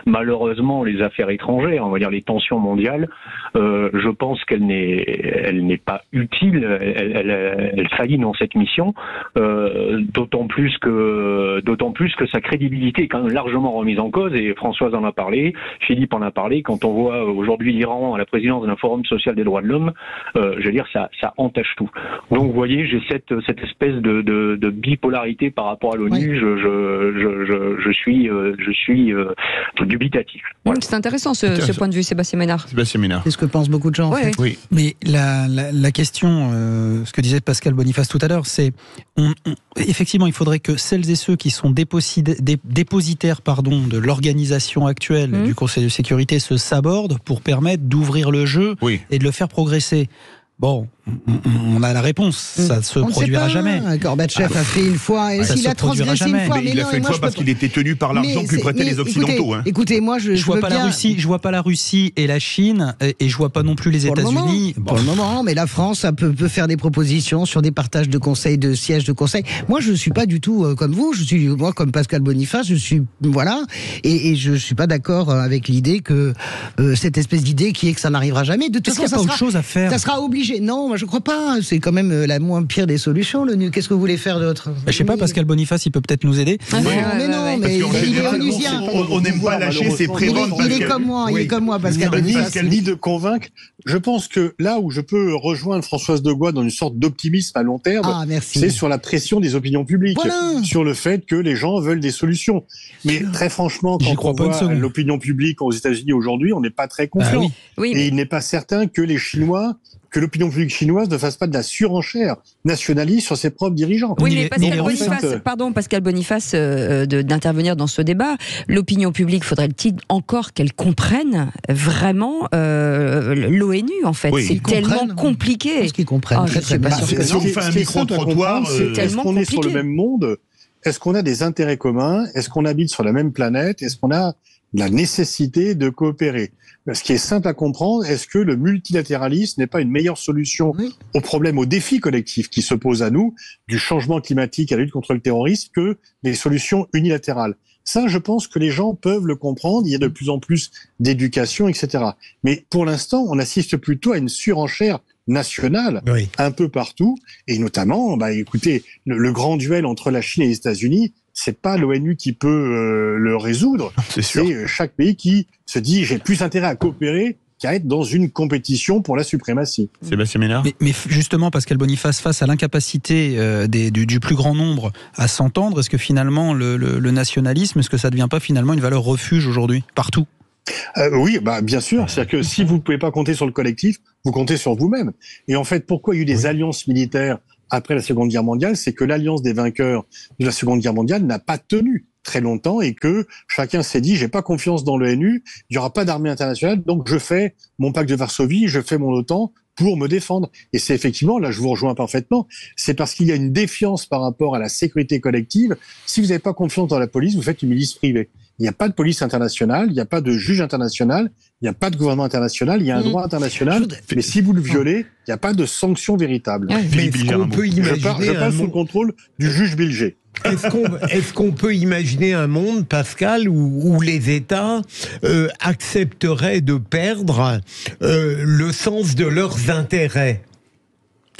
malheureusement, les affaires étrangères, on va dire les tensions mondiales, je pense qu'elle n'est pas utile, elle faillit dans cette mission, d'autant plus que sa crédibilité est quand même largement remise en cause, et Françoise en a parlé, Philippe en a parlé, quand on voit aujourd'hui l'Iran à la présidence d'un forum social des droits de l'homme, je veux dire, ça entache tout. Donc, vous voyez, j'ai cette espèce de bipolarité par rapport à l'ONU, je suis dubitatif. Voilà. C'est intéressant ce point de vue, Sébastien Ménard. C'est ce que pensent beaucoup de gens. Ouais. Oui. Mais la question, ce que disait Pascal Boniface tout à l'heure, c'est effectivement, il faudrait que celles et ceux qui sont dépositaires de l'organisation actuelle du Conseil de sécurité se sabordent pour permettre d'ouvrir le jeu et de le faire progresser. Bon, on a la réponse, ça ne se produira jamais. Gorbatchev a fait une fois, et s'il a transgressé une fois, mais il a fait une fois parce qu'il était tenu par l'argent que lui prêtaient les Occidentaux. Écoutez, moi je vois pas la Russie, je vois pas la Russie et la Chine, et je vois pas non plus les États-Unis. Pour le moment, mais la France, ça peut faire des propositions sur des partages de conseils, de sièges de conseils. Moi, je suis pas du tout comme vous. Moi, comme Pascal Boniface, je suis et je suis pas d'accord avec l'idée que cette espèce d'idée qui est que ça n'arrivera jamais. De toute façon, ça sera autre chose à faire. Ça sera obligé. Non, moi je crois pas. C'est quand même la moins pire des solutions, l'ONU. Qu'est-ce que vous voulez faire d'autre ? Je sais pas, Pascal Boniface, il peut peut-être nous aider. Mais il est onusien. On n'aime pas lâcher ses prébendes. Il est comme moi, Pascal Boniface. Ni de convaincre. Je pense que là où je peux rejoindre Françoise de Gois dans une sorte d'optimisme à long terme, c'est sur la pression des opinions publiques, sur le fait que les gens veulent des solutions. Mais très franchement, quand on voit l'opinion publique aux États-Unis aujourd'hui, on n'est pas très confiant. Et il n'est pas certain que l'opinion publique chinoise ne fasse pas de la surenchère nationaliste sur ses propres dirigeants. Oui, mais Pascal Boniface, d'intervenir dans ce débat, l'opinion publique, faudrait-il encore qu'elle comprenne vraiment l'ONU, en fait. C'est tellement compliqué. Est-ce qu'ils comprennent très bien. Si on fait un micro-trottoir, est-ce qu'on est sur le même monde ? Est-ce qu'on a des intérêts communs ? Est-ce qu'on habite sur la même planète ? Est-ce qu'on a la nécessité de coopérer ? Ce qui est simple à comprendre, est-ce que le multilatéralisme n'est pas une meilleure solution aux problèmes, aux défis collectifs qui se posent à nous, du changement climatique à la lutte contre le terrorisme, que les solutions unilatérales ? Ça, je pense que les gens peuvent le comprendre. Il y a de plus en plus d'éducation, etc. Mais pour l'instant, on assiste plutôt à une surenchère nationale un peu partout, et notamment, écoutez, le grand duel entre la Chine et les États-Unis, c'est pas l'ONU qui peut le résoudre. C'est chaque pays qui se dit j'ai plus intérêt à coopérer qu'à être dans une compétition pour la suprématie. Sébastien Ménard. Mais justement, Pascal Boniface, face à l'incapacité du plus grand nombre à s'entendre, est-ce que finalement le nationalisme, est-ce que ça ne devient pas finalement une valeur refuge aujourd'hui, partout ? Oui, bien sûr. C'est-à-dire que si vous ne pouvez pas compter sur le collectif, vous comptez sur vous-même. Et en fait, pourquoi il y a eu des alliances militaires après la Seconde Guerre mondiale ? C'est que l'alliance des vainqueurs de la Seconde Guerre mondiale n'a pas tenu très longtemps et que chacun s'est dit j'ai pas confiance dans l'ONU, il y aura pas d'armée internationale, donc je fais mon pacte de Varsovie, je fais mon OTAN pour me défendre. Et c'est effectivement, là je vous rejoins parfaitement, c'est parce qu'il y a une défiance par rapport à la sécurité collective. Si vous n'avez pas confiance dans la police, vous faites une milice privée. Il n'y a pas de police internationale, il n'y a pas de juge international, il n'y a pas de gouvernement international, il y a un droit international, mais si vous le violez, il n'y a pas de sanction véritable. Mais est-ce qu'on peut imaginer je passe sous le contrôle du juge Bilger. Est-ce qu'on peut imaginer un monde, Pascal, où les États accepteraient de perdre le sens de leurs intérêts ?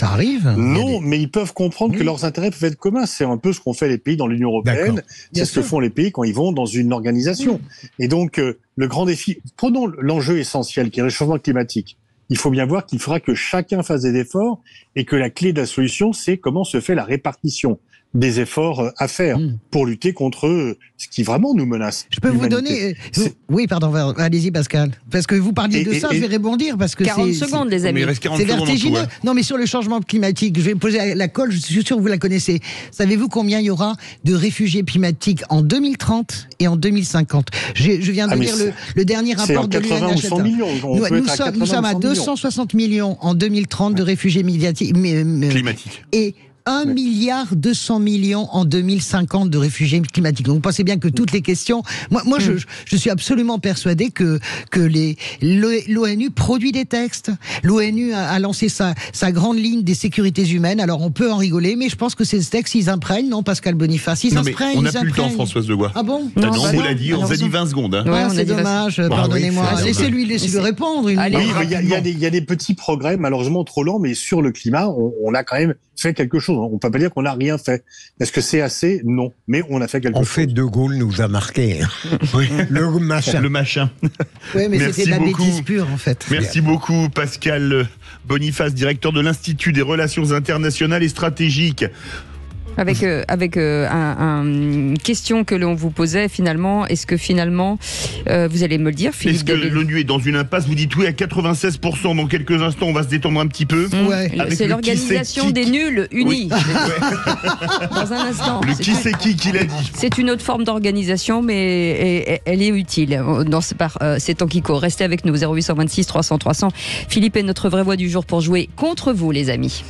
Ça arrive. Non, mais ils peuvent comprendre que leurs intérêts peuvent être communs. C'est un peu ce qu'ont fait les pays dans l'Union européenne. C'est ce que font les pays quand ils vont dans une organisation. Et donc, le grand défi, prenons l'enjeu essentiel qui est le réchauffement climatique. Il faut bien voir qu'il faudra que chacun fasse des efforts et que la clé de la solution, c'est comment se fait la répartition des efforts à faire pour lutter contre ce qui vraiment nous menace. Je peux vous donner... Oui, pardon, allez-y Pascal. Parce que vous parliez de ça, je vais rebondir. Parce que 40 secondes, les amis. C'est vertigineux. Non, mais sur le changement climatique, je vais poser la colle, je suis sûr que vous la connaissez. Savez-vous combien il y aura de réfugiés climatiques en 2030 et en 2050 ? Je viens de lire le dernier rapport de l'UNHCR. Nous sommes à 260 millions en 2030 de réfugiés climatiques. Et 1,2 milliard en 2050 de réfugiés climatiques. Donc, vous pensez bien que toutes les questions... Moi, je suis absolument persuadé que l'ONU produit des textes. L'ONU a lancé sa grande ligne des sécurités humaines. Alors, on peut en rigoler, mais je pense que ces textes, ils imprègnent, non, Pascal Boniface ? Ils imprègnent. On n'a plus le temps, Françoise Legois. Ah bon ? Non, on vous l'a dit, on vous a dit 20 secondes. Hein. Ouais, c'est dommage, pardonnez-moi. Laissez-lui répondre. Oui, il y a des petits progrès, malheureusement trop lents, mais sur le climat, on a quand même fait quelque chose. On ne peut pas dire qu'on n'a rien fait. Est-ce que c'est assez ? Non. Mais on a fait quelque chose. En fait, De Gaulle nous a marqué. Oui. Le machin. Oui, mais c'était de la bêtise pure, en fait. Merci beaucoup, Pascal Boniface, directeur de l'Institut des Relations Internationales et Stratégiques. Avec une question que l'on vous posait finalement, est-ce que finalement, vous allez me le dire, Philippe ? Est-ce que l'ONU est dans une impasse ? Vous dites oui à 96%. Dans quelques instants, on va se détendre un petit peu. Ouais. C'est l'organisation des nuls unis. Dans un instant. Le qui c'est qui l'a dit ? C'est une autre forme d'organisation, mais elle est utile dans ces temps qui courent. Restez avec nous, 0826 300 300. Philippe est notre vraie voix du jour pour jouer contre vous, les amis.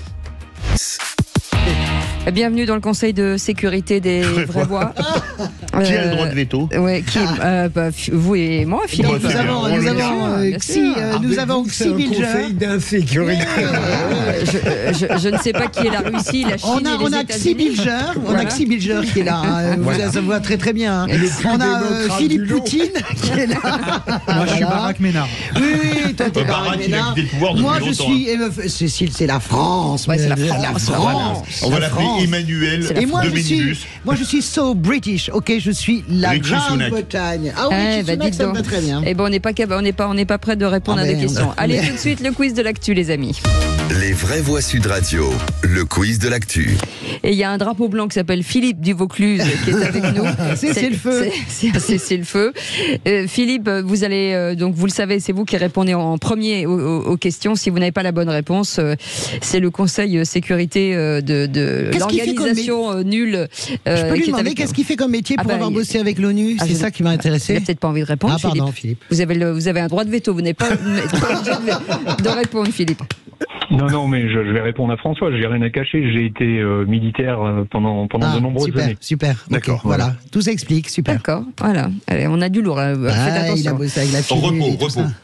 Bienvenue dans le Conseil de sécurité des vraies voix. Qui a le droit de veto ? Vous et moi, Philippe. Nous avons Xi Bilger. Conseil d'insécurité. Je ne sais pas qui est la Russie, la Chine et les États-Unis. On a Xi Bilger qui est là. Ça voit très très bien. On a Philippe Poutine qui est là. Moi, je suis Barack Ménard. Oui, toi, t'es Barack Ménard. Moi, je suis... Cécile, c'est la France. C'est la France. On va l'appeler Emmanuel Dominibus. Moi, je suis so British. Ok, je suis la Grande-Bretagne. Ah oui, ça me va très bien. Eh ben, on n'est pas prêt de répondre à des questions. Allez, tout de suite, le quiz de l'actu, les amis. Les vraies voix Sud Radio, le quiz de l'actu. Et il y a un drapeau blanc qui s'appelle Philippe du Vaucluse qui est avec nous. C'est le feu. C'est le feu. Philippe, vous allez, donc vous le savez, c'est vous qui répondez en premier aux questions. Si vous n'avez pas la bonne réponse, c'est le Conseil sécurité de l'organisation nulle. Je peux lui demander qu'est-ce qu'il fait comme métier pour avoir bossé avec l'ONU ? C'est ça qui m'intéressait. Vous n'avez peut-être pas envie de répondre, Philippe. Pardon, Philippe. Vous avez un droit de veto. Vous n'êtes pas obligé de répondre, Philippe. Non, mais je vais répondre à François. J'ai rien à cacher. J'ai été militaire pendant de nombreuses années. Super. D'accord. Voilà. Tout s'explique. Super. D'accord. Voilà. Allez, on a du lourd. Faites attention. Il a bossé avec la fille. Repos.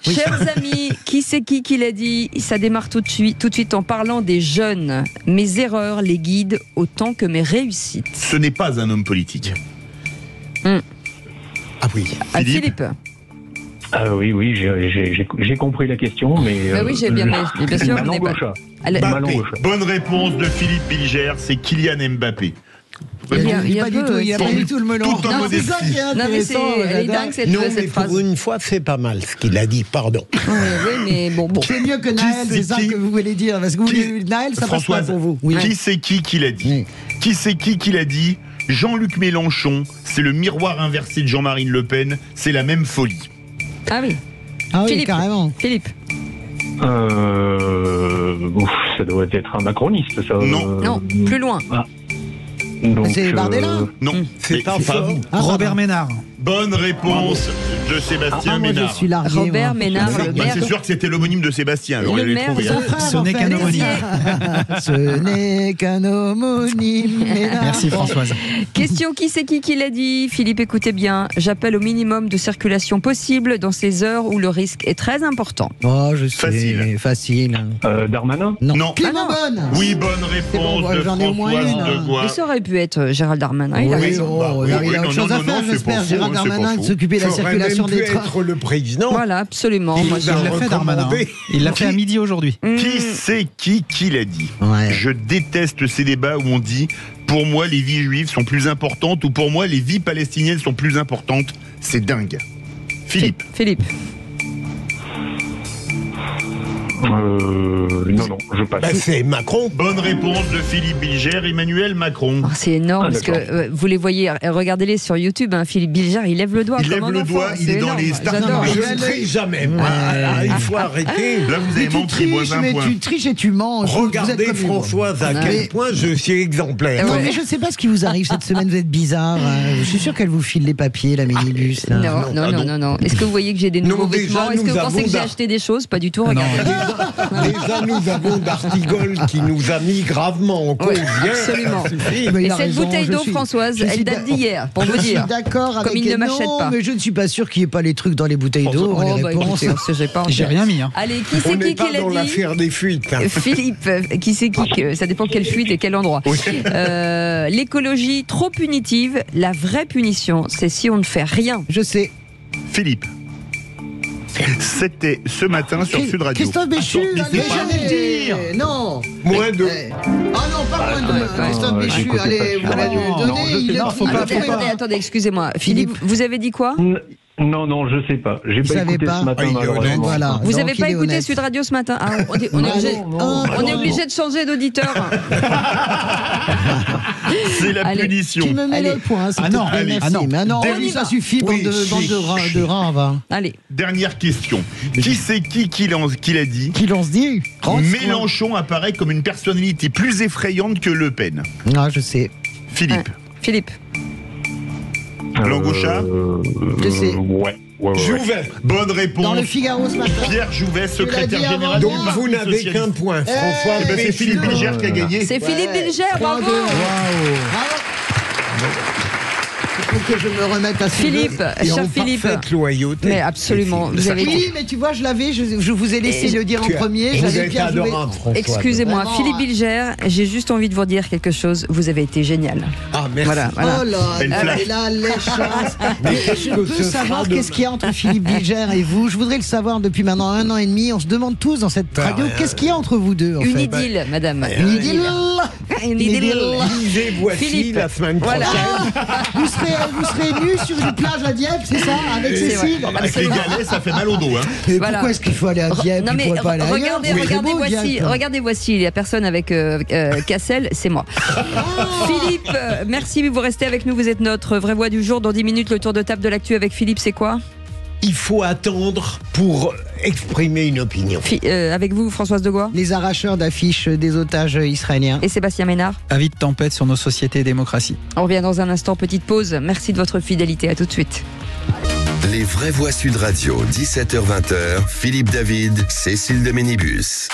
Oui. Chers amis, qui c'est qui l'a dit ? Ça démarre tout de suite en parlant des jeunes. Mes erreurs les guident autant que mes réussites. Ce n'est pas un homme politique. Ah oui. Philippe. Oui, j'ai compris la question, mais. Oui, j'ai bien sûr. Ma langue au chat. Bonne réponse de Philippe Bilger, c'est Kylian Mbappé. Il n'y a pas du tout le melon. Tout en modestie. Non, mais elle est dingue cette phrase. Pour une fois, c'est pas mal ce qu'il a dit, pardon. Oui, mais bon. C'est mieux que Naël, c'est ça que vous voulez dire. Parce que Naël, ça passe pas pour vous. Oui. Qui c'est qui l'a dit? Qui c'est qui l'a dit? Jean-Luc Mélenchon, c'est le miroir inversé de Jean-Marie Le Pen, c'est la même folie. Ah oui. Philippe, carrément. Philippe. Ça doit être un macroniste, ça. Non, plus loin. C'est Bardella? Non, c'est pas vous. Robert Ménard. Bonne réponse de Sébastien Ménard. Je suis largué, Robert Ménard, le maire. C'est sûr que c'était l'homonyme de Sébastien. Alors le maire, ce n'est qu'un homonyme. Ce n'est qu'un homonyme. Merci Françoise. Question, qui c'est qui l'a dit? Philippe, écoutez bien. J'appelle au minimum de circulation possible dans ces heures où le risque est très important. Oh, je sais. Facile. Darmanin? Non. Clément Beaune. Oui, bonne réponse de Françoise Degois. Mais ça aurait pu être Gérald Darmanin. Il a raison. Il a autre chose à faire, j'espère, Gérald Darmanin, de s'occuper de la circulation des trains. Être le président. Voilà, absolument. Il l'a fait Darmanin. Il l'a fait à midi aujourd'hui. Qui c'est qui l'a dit? Je déteste ces débats où on dit pour moi les vies juives sont plus importantes ou pour moi les vies palestiniennes sont plus importantes. C'est dingue. Philippe. Non, je passe. C'est Macron. Bonne réponse de Philippe Bilger, Emmanuel Macron. C'est énorme parce que vous les voyez, regardez-les sur YouTube. Philippe Bilger, il lève le doigt. Il lève le doigt, il est dans les stars. Je ne trie jamais. Il faut arrêter. Là, vous avez manqué moins un point. Tu triches et tu mens. Regardez Françoise à quel point je suis exemplaire. Non, mais je ne sais pas ce qui vous arrive cette semaine. Vous êtes bizarre. Je suis sûr qu'elle vous file les papiers, la minibus. Non. Est-ce que vous voyez que j'ai des nouveaux vêtements? Est-ce que vous pensez que j'ai acheté des choses? Pas du tout. Regardez. Déjà, nous avons d'Artigol qui nous a mis gravement en cause hier. Absolument. Et cette bouteille d'eau, Françoise, elle date d'hier, pour vous dire. Je suis d'accord avec comme il ne m'achète pas. Mais je ne suis pas sûr qu'il n'y ait pas les trucs dans les bouteilles d'eau. J'ai rien mis. Allez, qui c'est qui l'a dit? On dans l'affaire des fuites. Philippe, qui c'est qui? Ça dépend quelle fuite et quel endroit. L'écologie trop punitive, la vraie punition, c'est si on ne fait rien. Je sais. Philippe. C'était ce matin sur Sud Radio. Christophe Béchu, allez, dire. Non. Moins de. Ah non, pas moins de. Christophe Béchu, allez, vous allez donner. Attendez, excusez-moi. Philippe, vous avez dit quoi? Non, je sais pas. J'ai pas écouté ce matin. Voilà. Vous n'avez pas écouté Sud Radio ce matin? On est obligé de changer d'auditeur. C'est la punition. Tu me mets le point. Non, ça suffit, bande de rats. Allez. Dernière question. Qui c'est qui l'a dit? Qui l'on se dit? Mélenchon apparaît comme une personnalité plus effrayante que Le Pen. Ah, je sais. Philippe. Langue au chat? Je sais. Ouais. Jouvet. Bonne réponse. Dans le Figaro ce matin. Pierre Jouvet, secrétaire général donc du Parti vous n'avez socialiste. qu'un point. François, c'est Philippe Bilger qui a gagné. C'est Philippe Bilger, bravo. Il faut que je me remette à Philippe, cher Philippe. Loyauté. Mais absolument. Oui, mais tu vois, je l'avais, je vous ai laissé le dire en premier. Vous êtes adorable, François. Excusez-moi, Philippe Bilger, j'ai juste envie de vous dire quelque chose. Vous avez été génial. Ah, merci. Voilà. Oh là, les chances. Je peux savoir qu'est-ce qu'il y a entre Philippe Bilger et vous. Je voudrais le savoir depuis maintenant 1 an et demi. On se demande tous dans cette radio, qu'est-ce qu'il y a entre vous deux, en fait? Une idylle, madame. Une idylle. Lisez voici la semaine prochaine. Vous serez nus sur une plage à Dieppe, c'est ça? Avec Cécile? Avec les galets, ça fait mal au dos. Mais pourquoi est-ce qu'il faut aller à Dieppe? Non mais regardez, voici, il y a personne avec Cassel, c'est moi. Philippe, merci, vous restez avec nous, vous êtes notre vraie voix du jour. Dans 10 minutes, le tour de table de l'actu avec Philippe, c'est quoi? Il faut attendre pour exprimer une opinion. Avec vous, Françoise Degois. Les arracheurs d'affiches des otages israéliens. Et Sébastien Ménard. Avis de tempête sur nos sociétés et démocratie. On revient dans un instant, petite pause. Merci de votre fidélité, à tout de suite. Les vraies voix Sud Radio, 17h-20h, Philippe David, Cécile de Ménibus.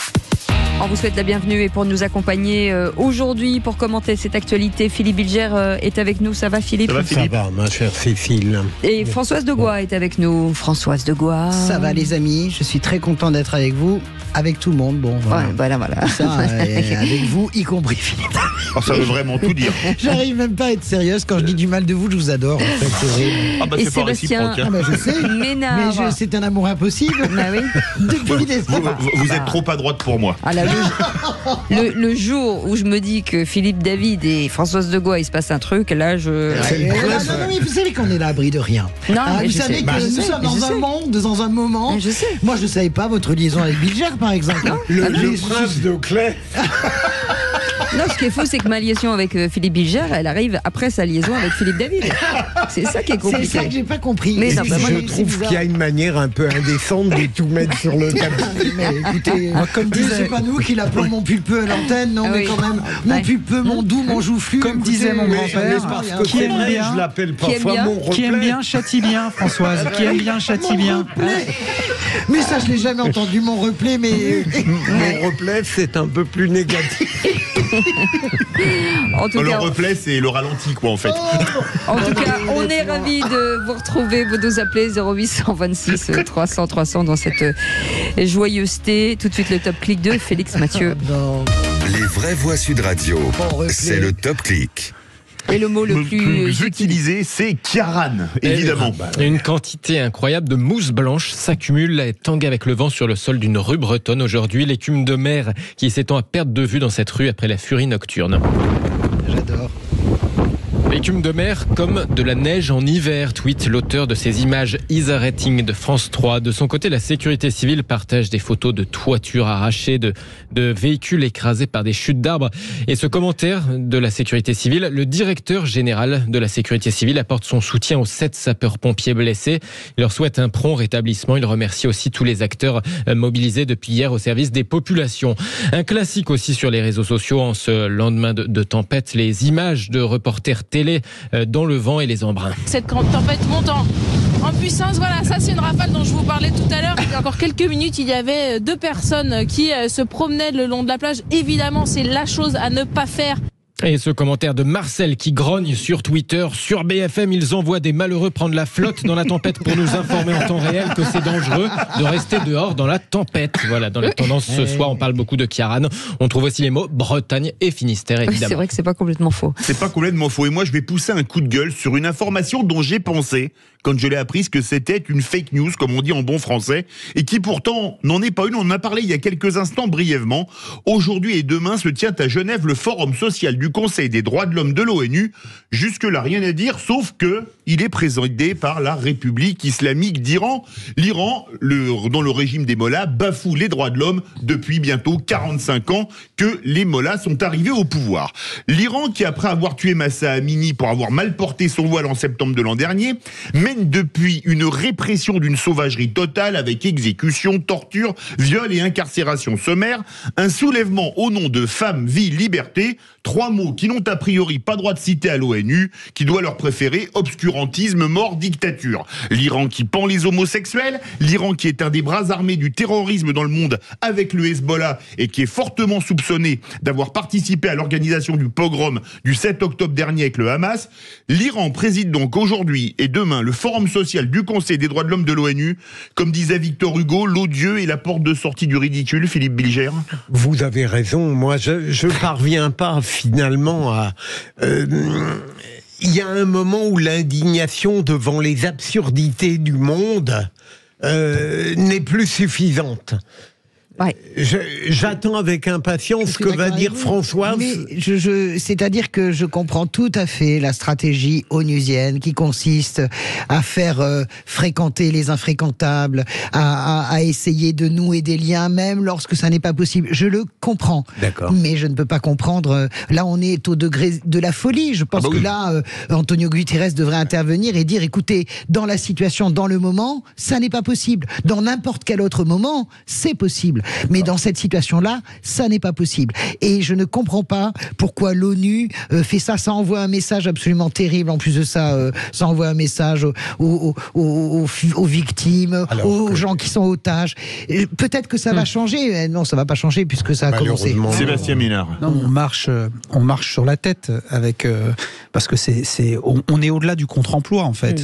On vous souhaite la bienvenue et pour nous accompagner aujourd'hui pour commenter cette actualité, Philippe Bilger est avec nous. Ça va Philippe ? Ça va, ma chère Cécile. Et Françoise Degois est avec nous. Françoise Degois. Ça va les amis, je suis très content d'être avec vous, avec tout le monde. Bon, voilà. Ouais, voilà. Ça, avec vous, y compris Philippe. Oh, ça veut vraiment tout dire. J'arrive même pas à être sérieuse quand je dis du mal de vous, je vous adore. En fait, c'est horrible. Ah bah Et c'est pas Sébastien- réciproque. Ah bah, je sais, Ménard. mais c'est un amour impossible. Bah oui. Depuis des Vous êtes trop à droite pour moi. Ah là, le jour où je me dis que Philippe David et Françoise Degois, il se passe un truc, là je... Non, mais vous savez qu'on est à l'abri de rien. Non, mais vous je savez sais. que Je nous sais, sommes je dans sais. un monde, dans un moment. Je sais. Moi, je ne savais pas votre liaison avec Bilger, par exemple. Le prince de Clé. Non, ce qui est faux, c'est que ma liaison avec Philippe Bilger, elle arrive après sa liaison avec Philippe David. C'est ça qui est compliqué. C'est ça que j'ai pas compris. Mais non, bah, moi, Je trouve qu'il y a une manière un peu indécente de tout mettre sur le tapis. Mais écoutez, comme disait- c'est pas nous qui l'appelons mon pulpeux à l'antenne, non, Ah mais oui. quand même, mon Ouais. pulpeux, mon doux, mon joufflu. Comme disait mon grand-père, parce que qui c'est aime vrai, bien, je l'appelle qui aime parfois bien, mon qui aime replay. bien châtie bien, Françoise. Qui aime bien châtie bien. Mais ça, je l'ai jamais entendu, mon replay, mais. Mon replay, c'est un peu plus négatif. En tout Le cas, replay, c'est le ralenti, quoi, en fait. on est ravis de vous retrouver. Vous nous appelez 0826 300 300 dans cette joyeuseté. Tout de suite, le top clic de Félix Mathieu. Non. Les vraies voix Sud Radio, replay. c'est le top clic. Et le mot le Le plus plus utilisé, c'est Kiaran, évidemment. Une quantité incroyable de mousse blanche s'accumule et tangue avec le vent sur le sol d'une rue bretonne aujourd'hui. L'écume de mer qui s'étend à perte de vue dans cette rue après la furie nocturne. J'adore. L'écume de mer comme de la neige en hiver, tweet l'auteur de ces images Isa Rating de France 3. De son côté, la sécurité civile partage des photos de toitures arrachées, de véhicules écrasés par des chutes d'arbres. Et ce commentaire de la sécurité civile, le directeur général de la sécurité civile apporte son soutien aux 7 sapeurs-pompiers blessés. Il leur souhaite un prompt rétablissement. Il remercie aussi tous les acteurs mobilisés depuis hier au service des populations. Un classique aussi sur les réseaux sociaux en ce lendemain de tempête, les images de reporters télé dans le vent et les embruns. Cette grande tempête monte en puissance. Voilà, ça c'est une rafale dont je vous parlais tout à l'heure. Il y a encore quelques minutes, il y avait 2 personnes qui se promenaient le long de la plage. Évidemment, c'est la chose à ne pas faire. Et ce commentaire de Marcel qui grogne sur Twitter, sur BFM, ils envoient des malheureux prendre la flotte dans la tempête pour nous informer en temps réel que c'est dangereux de rester dehors dans la tempête. Voilà, dans les tendances ce soir, on parle beaucoup de Kiaran. On trouve aussi les mots Bretagne et Finistère, Oui, évidemment. c'est vrai que c'est pas complètement faux. C'est pas complètement faux. Et moi, je vais pousser un coup de gueule sur une information dont j'ai pensé, quand je l'ai apprise, que c'était une fake news, comme on dit en bon français, et qui pourtant n'en est pas une. On en a parlé il y a quelques instants brièvement. Aujourd'hui et demain se tient à Genève le forum social du Conseil des droits de l'homme de l'ONU. Jusque-là, rien à dire, sauf que il est présidé par la République islamique d'Iran. L'Iran, dont le régime des mollahs, bafoue les droits de l'homme depuis bientôt 45 ans que les mollahs sont arrivés au pouvoir. L'Iran, qui après avoir tué Mahsa Amini pour avoir mal porté son voile en septembre de l'an dernier, mène depuis une répression d'une sauvagerie totale avec exécution, torture, viol et incarcération sommaire, un soulèvement au nom de femmes, vie, liberté, 3 mots qui n'ont a priori pas droit de citer à l'ONU, qui doit leur préférer obscurantisme, mort, dictature. L'Iran qui pend les homosexuels, l'Iran qui est un des bras armés du terrorisme dans le monde avec le Hezbollah et qui est fortement soupçonné d'avoir participé à l'organisation du pogrom du 7 octobre dernier avec le Hamas. L'Iran préside donc aujourd'hui et demain le forum social du Conseil des droits de l'homme de l'ONU. Comme disait Victor Hugo, l'odieux est la porte de sortie du ridicule. Philippe Bilger. Vous avez raison. Moi, je parviens pas finalement à... Il y a un moment où l'indignation devant les absurdités du monde n'est plus suffisante. Ouais. J'attends avec impatience ce que va dire François. Mais c'est-à-dire que je comprends tout à fait la stratégie onusienne qui consiste à faire fréquenter les infréquentables, à essayer de nouer des liens, même lorsque ça n'est pas possible. Je le comprends. D'accord. Mais je ne peux pas comprendre. Là, on est au degré de la folie. Je pense que là, Antonio Guterres devrait intervenir et dire, écoutez, dans la situation, dans le moment, ça n'est pas possible. Dans n'importe quel autre moment, c'est possible. Mais dans cette situation-là, ça n'est pas possible. Et je ne comprends pas pourquoi l'ONU fait ça. Ça envoie un message absolument terrible. En plus de ça, ça envoie un message aux victimes, aux gens qui sont otages. Peut-être que ça va changer. Non, ça va pas changer puisque ça a commencé. Sébastien Ménard. Non, on marche sur la tête avec parce que on est au-delà du contre-emploi en fait.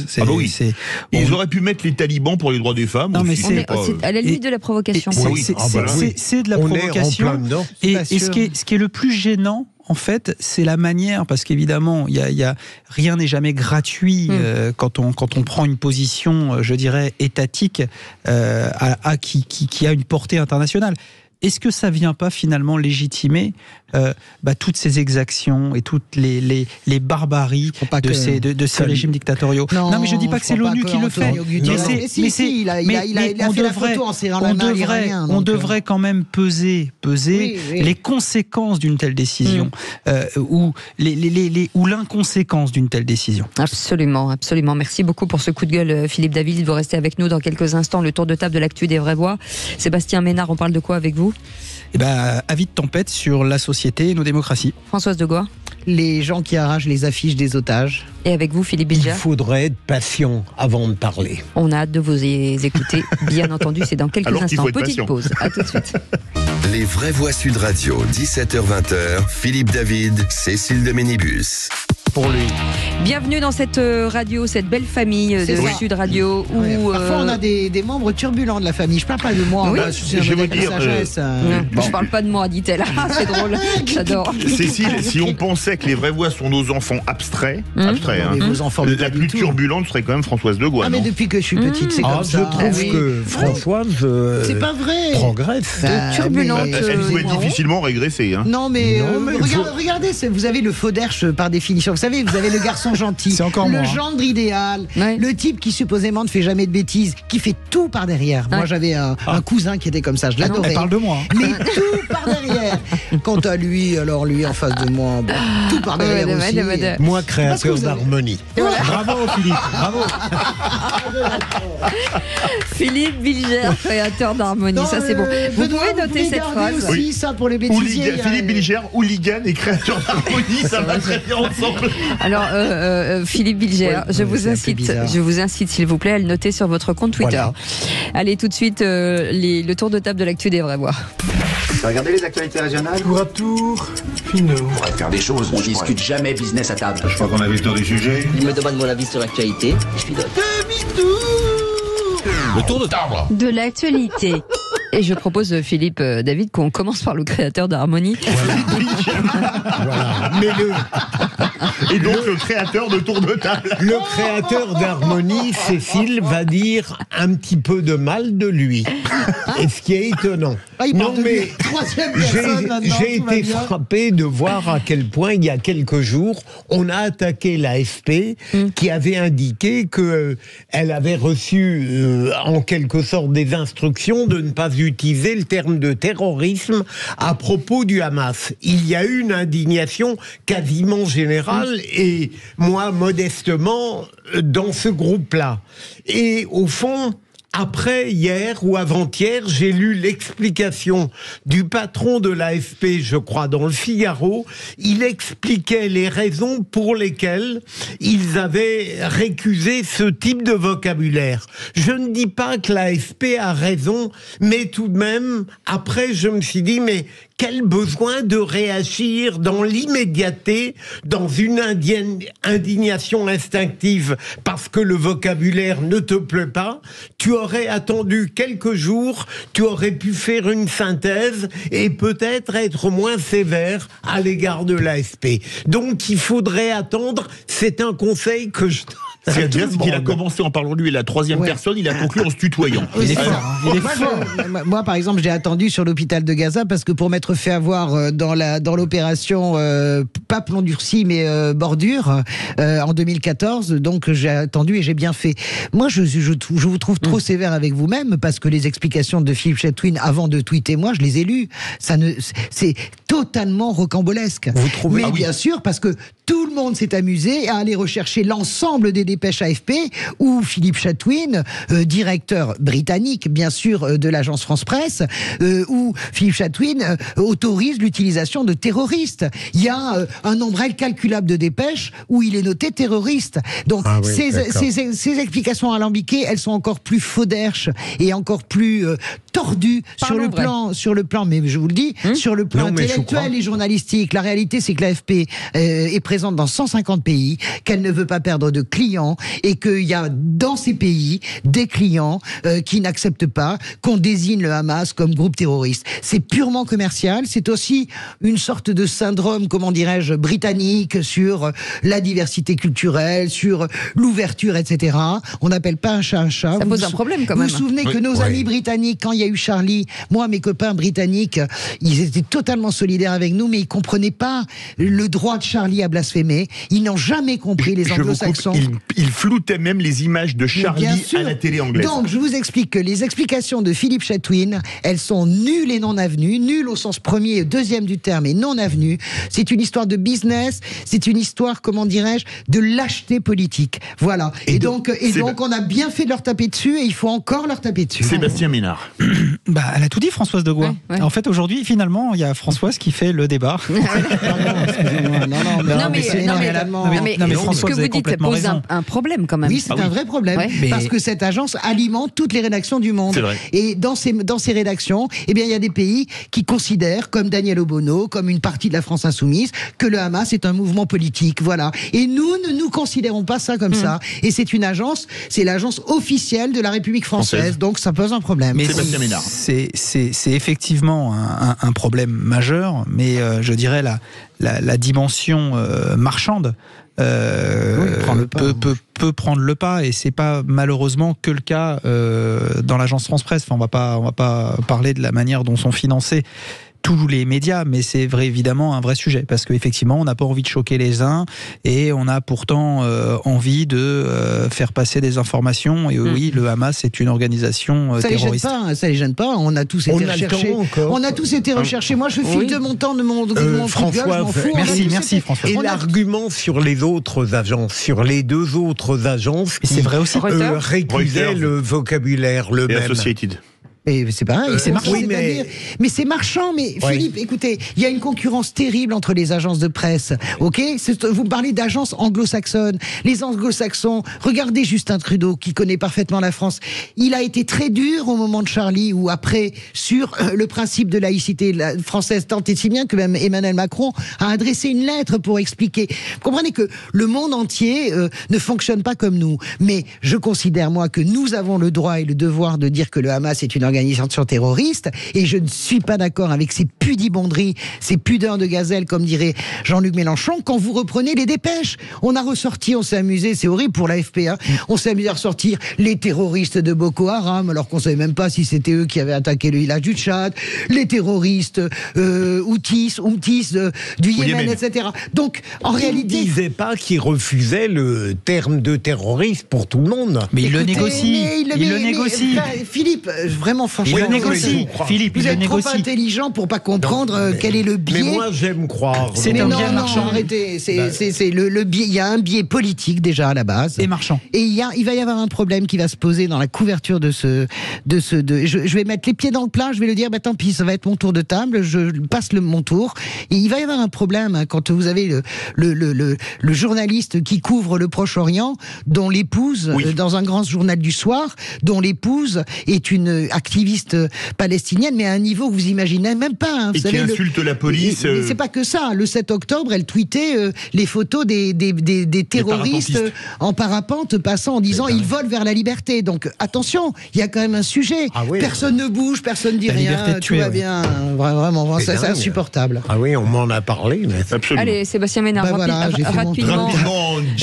Ils auraient pu mettre les talibans pour les droits des femmes. Non, mais c'est à la limite de la provocation. C'est de la provocation. Et ce qui est le plus gênant, en fait, c'est la manière, parce qu'évidemment, rien n'est jamais gratuit quand on prend une position, je dirais, étatique qui a une portée internationale. Est-ce que ça vient pas finalement légitimer toutes ces exactions et toutes les barbaries de ces régimes dictatoriaux? Non, mais je dis pas que c'est l'ONU qui le fait. On devrait quand même peser les conséquences d'une telle décision ou l'inconséquence d'une telle décision. Absolument, absolument. Merci beaucoup pour ce coup de gueule, Philippe David. Vous restez avec nous dans quelques instants. Le tour de table de l'actu des vraies voix. Sébastien Ménard, on parle de quoi avec vous? Avis de tempête sur la société et nos démocraties. Françoise Degois. Les gens qui arrachent les affiches des otages. Et avec vous, Philippe Bilger. Il faudrait être patient avant de parler. On a hâte de vous écouter, bien entendu, c'est dans quelques instants. Petite pause, à tout de suite. Les vraies voix Sud Radio, 17h-20h, Philippe David, Cécile de Ménibus. Pour lui. Bienvenue dans cette radio, cette belle famille de Sud Radio. Où, parfois on a des membres turbulents de la famille. Je parle pas de moi. Oui. Je veux dire, je parle pas de moi, dit-elle. C'est drôle, j'adore. Cécile, si on pensait que les vraies voix sont nos enfants abstraits, vos enfants la plus turbulente serait quand même Françoise Degois. Mais depuis que je suis petite, c'est comme ça. Je trouve que Françoise c'est pas vrai. Progresse. Turbulente. Elle pouvait difficilement régresser. Non, mais regardez, vous avez le faux d'Herche par définition. Vous savez, vous avez le garçon gentil, le gendre idéal, le type qui supposément ne fait jamais de bêtises, qui fait tout par derrière. Moi, j'avais un cousin qui était comme ça, je l'adorais. Elle parle de moi. Mais tout par derrière. Quant à lui, alors lui en face de moi, tout par derrière aussi. Moi, créateur d'harmonie. Voilà. Bravo, Philippe. Bravo. Philippe Bilger, créateur d'harmonie. Ça, c'est bon. Vous pouvez noter cette phrase. Aussi, ça pour les bêtisiers. Philippe Bilger, hooligan et créateur d'harmonie, ça va très bien ensemble. Alors, Philippe Bilger, je vous incite, s'il vous plaît, à le noter sur votre compte Twitter. Voilà. Allez, tout de suite, le tour de table de l'actu des vraies voix. Regardez les actualités régionales. Tour à tour, Pinot. On pourrait faire des choses. On discute jamais business à table. Je crois qu'on a vu le tour du sujet. Il me demande mon avis sur l'actualité. Je lui donne. Le tour de table de l'actualité. Et je propose, Philippe David, qu'on commence par le créateur d'harmonie. Voilà. Mais et donc le créateur de tour de table. Le créateur d'harmonie, Cécile, va dire un petit peu de mal de lui. Et ce qui est étonnant. Non, mais j'ai été frappé de voir à quel point, il y a quelques jours, on a attaqué l'AFP qui avait indiqué qu'elle avait reçu en quelque sorte des instructions de ne pas utiliser le terme de terrorisme à propos du Hamas. Il y a eu une indignation quasiment générale et moi, modestement, dans ce groupe-là. Et au fond, après, hier ou avant-hier, j'ai lu l'explication du patron de l'AFP, je crois, dans le Figaro. Il expliquait les raisons pour lesquelles ils avaient récusé ce type de vocabulaire. Je ne dis pas que l'AFP a raison, mais tout de même, après, je me suis dit, mais quel besoin de réagir dans l'immédiateté, dans une indignation instinctive parce que le vocabulaire ne te plaît pas. Tu aurais attendu quelques jours, tu aurais pu faire une synthèse et peut-être être moins sévère à l'égard de l'AFP. Donc il faudrait attendre, c'est un conseil que je donne. Ce qui est bien, c'est qu'il a commencé en parlant de lui et la troisième personne, il a conclu en se tutoyant. Moi, par exemple, j'ai attendu sur l'hôpital de Gaza parce que pour mettre s'être fait avoir dans l'opération pas plomb durci mais bordure en 2014. Donc j'ai attendu et j'ai bien fait. Moi, je vous trouve trop sévère avec vous-même parce que les explications de Philippe Chatwin avant de tweeter, moi, je les ai lues. C'est totalement rocambolesque. Vous trouvez? Mais bien sûr, parce que tout le monde s'est amusé à aller rechercher l'ensemble des dépêches AFP où Philippe Chatwin, directeur britannique, bien sûr, de l'agence France Presse, où Philippe Chatwin autorise l'utilisation de terroristes. Il y a un nombre incalculable de dépêches où il est noté terroriste. Donc, ces explications alambiquées, elles sont encore plus fauderches et encore plus tordues sur le plan, mais je vous le dis, sur le plan intellectuel et journalistique. La réalité, c'est que l'AFP est présente dans 150 pays, qu'elle ne veut pas perdre de clients et qu'il y a dans ces pays des clients qui n'acceptent pas qu'on désigne le Hamas comme groupe terroriste. C'est purement commercial, c'est aussi une sorte de syndrome, comment dirais-je, britannique sur la diversité culturelle, sur l'ouverture, etc. On n'appelle pas un chat un chat. Ça pose un problème quand même. Vous vous souvenez que nos amis britanniques, quand il y a eu Charlie, moi, mes copains britanniques, ils étaient totalement solidaires avec nous, mais ils comprenaient pas le droit de Charlie à blasphémer. Ils n'ont jamais compris les anglo-saxons. Ils floutaient même les images de Charlie à la télé anglaise. Donc, je vous explique que les explications de Philippe Chatwin, elles sont nulles et non avenues, nulles au sens premier et deuxième du terme et non avenues. C'est une histoire de business, c'est une histoire, comment dirais-je, de lâcheté politique. Voilà. Et donc, on a bien fait de leur taper dessus et il faut encore leur taper dessus. Sébastien Ménard. Elle a tout dit, Françoise de Gois. Ouais. En fait, aujourd'hui, finalement, il y a Françoise qui fait le débat. Mais ce que vous dites, ça pose un problème quand même. Oui, c'est un vrai problème. Parce que cette agence alimente toutes les rédactions du monde. Et dans ces rédactions, eh bien, il y a des pays qui considèrent, comme Daniel Obono, comme une partie de la France insoumise, que le Hamas est un mouvement politique. Voilà. Et nous ne nous considérons pas ça comme ça. Et c'est une agence, c'est l'agence officielle de la République française. Donc ça pose un problème. Mais c'est effectivement un problème majeur, mais je dirais la dimension marchande peut prendre le pas, et c'est pas malheureusement que le cas dans l'agence France Presse. Enfin, on va pas parler de la manière dont sont financés tous les médias, mais c'est vrai, évidemment un vrai sujet, parce qu'effectivement on n'a pas envie de choquer les uns et on a pourtant envie de faire passer des informations. Et oui, le Hamas est une organisation terroriste. Ça les gêne pas, on a tous été recherchés. On a tous été recherchés. Moi je file de mon temps, de mon François, je m'en fous. Merci François. Et l'argument sur les autres agences, sur les deux autres agences qui récusaient le vocabulaire le même. Associated. Et c'est pareil, c'est marchand. Oui, mais c'est marchand. Mais Philippe, écoutez, il y a une concurrence terrible entre les agences de presse. Ok, vous me parlez d'agences anglo-saxonnes. Les anglo-saxons, regardez Justin Trudeau qui connaît parfaitement la France. Il a été très dur au moment de Charlie ou après sur le principe de laïcité française, tant et si bien que même Emmanuel Macron a adressé une lettre pour expliquer. Vous comprenez que le monde entier ne fonctionne pas comme nous. Mais je considère moi que nous avons le droit et le devoir de dire que le Hamas est une organisation terroriste, et je ne suis pas d'accord avec ces pudibonderies, ces pudeurs de gazelle, comme dirait Jean-Luc Mélenchon, quand vous reprenez les dépêches. On a ressorti, on s'est amusé, c'est horrible pour l'AFP, on s'est amusé à ressortir les terroristes de Boko Haram, alors qu'on savait même pas si c'était eux qui avaient attaqué le village du Tchad, les terroristes Houthis du Yémen, etc. Donc, en réalité... Il ne disait pas qu'il refusait le terme de terroriste pour tout le monde. Mais il le négocie. Il le négocie. Philippe, vraiment, franchement, Philippe, vous êtes trop intelligent pour pas comprendre quel est le biais. Mais moi, j'aime croire. C'est un biais marchand. Arrêtez. C'est le biais. Il y a un biais politique déjà à la base. Et marchand. Et il va y avoir un problème qui va se poser dans la couverture de je vais mettre les pieds dans le plat. Je vais le dire. Tant pis, ça va être mon tour de table. Je passe mon tour. Et il va y avoir un problème quand vous avez le journaliste qui couvre le Proche-Orient, dont l'épouse, dans un grand journal du soir, dont l'épouse est une activiste palestinienne, mais à un niveau que vous imaginez même pas. Vous savez, qui insulte la police. Mais c'est pas que ça. Le 7 octobre, elle tweetait les photos des terroristes en parapente passant en disant ils volent vers la liberté. Donc attention, il y a quand même un sujet. Personne ne bouge, personne ne dit rien, tout va bien. Vraiment, c'est insupportable. Ah oui, on m'en a parlé. Absolument. Allez, Sébastien Ménard, rapidement.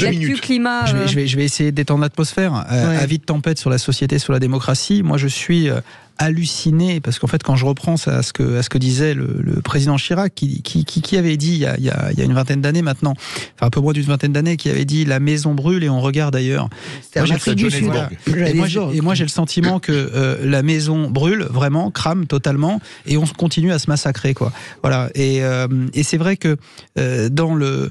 L'actu climat. Je vais essayer d'étendre l'atmosphère. Avis de tempête sur la société, sur la démocratie. Moi, je suis halluciné, parce qu'en fait, quand je reprends à ce que disait le président Chirac, qui avait dit il y a une vingtaine d'années maintenant, enfin un peu moins d'une vingtaine d'années, qui avait dit « la maison brûle et on regarde ailleurs ». Et moi, j'ai le sentiment que la maison brûle, vraiment, crame totalement, et on continue à se massacrer, quoi. Voilà. Et c'est vrai que dans le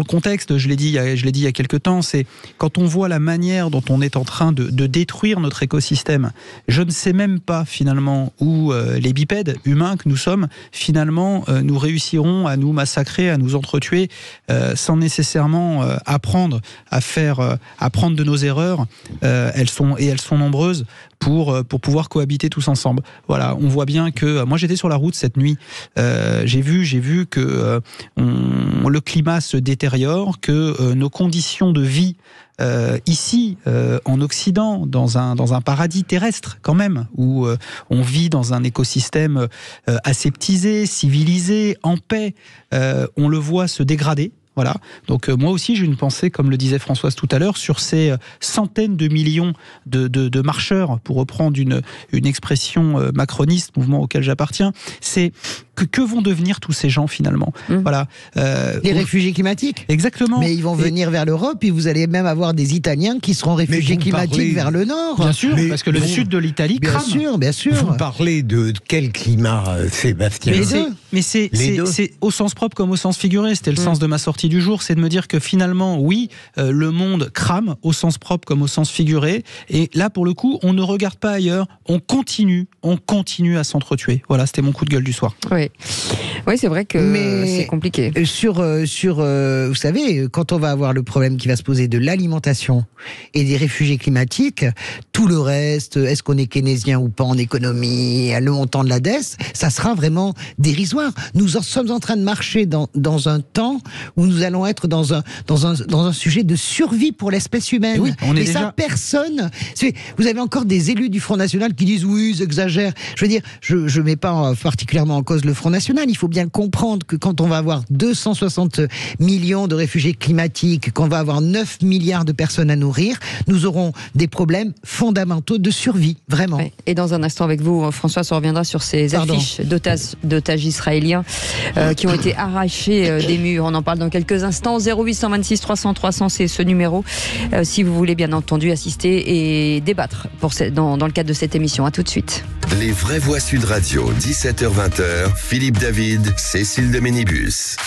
contexte, je l'ai dit il y a quelques temps, c'est quand on voit la manière dont on est en train de détruire notre écosystème, je ne sais même pas finalement où les bipèdes humains que nous sommes, finalement, nous réussirons à nous massacrer, à nous entretuer, sans nécessairement apprendre de nos erreurs. Elles sont nombreuses pour pouvoir cohabiter tous ensemble. Voilà, on voit bien que moi j'étais sur la route cette nuit, j'ai vu que le climat se détériore, que nos conditions de vie ici en Occident, dans un paradis terrestre quand même, où on vit dans un écosystème aseptisé, civilisé, en paix, on le voit se dégrader. Voilà. Donc moi aussi j'ai une pensée, comme le disait Françoise tout à l'heure, sur ces centaines de millions de marcheurs, pour reprendre une expression macroniste, mouvement auquel j'appartiens. C'est que vont devenir tous ces gens finalement? Voilà. Les réfugiés climatiques. Exactement. Mais ils vont venir vers l'Europe, et vous allez même avoir des Italiens qui seront réfugiés climatiques vers le nord. Bien sûr, parce que le sud de l'Italie crame. Bien sûr. Vous parlez de quel climat, Sébastien? Mais c'est au sens propre comme au sens figuré. C'était le sens de ma sortie du jour, c'est de me dire que finalement, oui, le monde crame au sens propre comme au sens figuré. Et là, pour le coup, on ne regarde pas ailleurs. On continue à s'entretuer. Voilà, c'était mon coup de gueule du soir. Oui, c'est vrai que c'est compliqué. Vous savez, quand on va avoir le problème qui va se poser de l'alimentation et des réfugiés climatiques, tout le reste, est-ce qu'on est keynésien ou pas en économie, le montant de la dette, ça sera vraiment dérisoire. Nous sommes en train de marcher dans un temps où nous allons être dans un sujet de survie pour l'espèce humaine. Et ça, personne... Vous avez encore des élus du Front National qui disent « oui, ils exagèrent ». Je veux dire, je ne mets pas particulièrement en cause le Front National. Il faut bien comprendre que quand on va avoir 260 millions de réfugiés climatiques, qu'on va avoir 9 milliards de personnes à nourrir, nous aurons des problèmes fondamentaux de survie, vraiment. Et dans un instant avec vous, François, on reviendra sur ces affiches d'otages israéliens qui ont été arrachés des murs. On en parle dans quelques instants. 0826 300 300, c'est ce numéro. Si vous voulez bien entendu assister et débattre dans le cadre de cette émission. À tout de suite. Les vraies voix Sud Radio, 17h-20h, Philippe David, Cécile de Ménibus.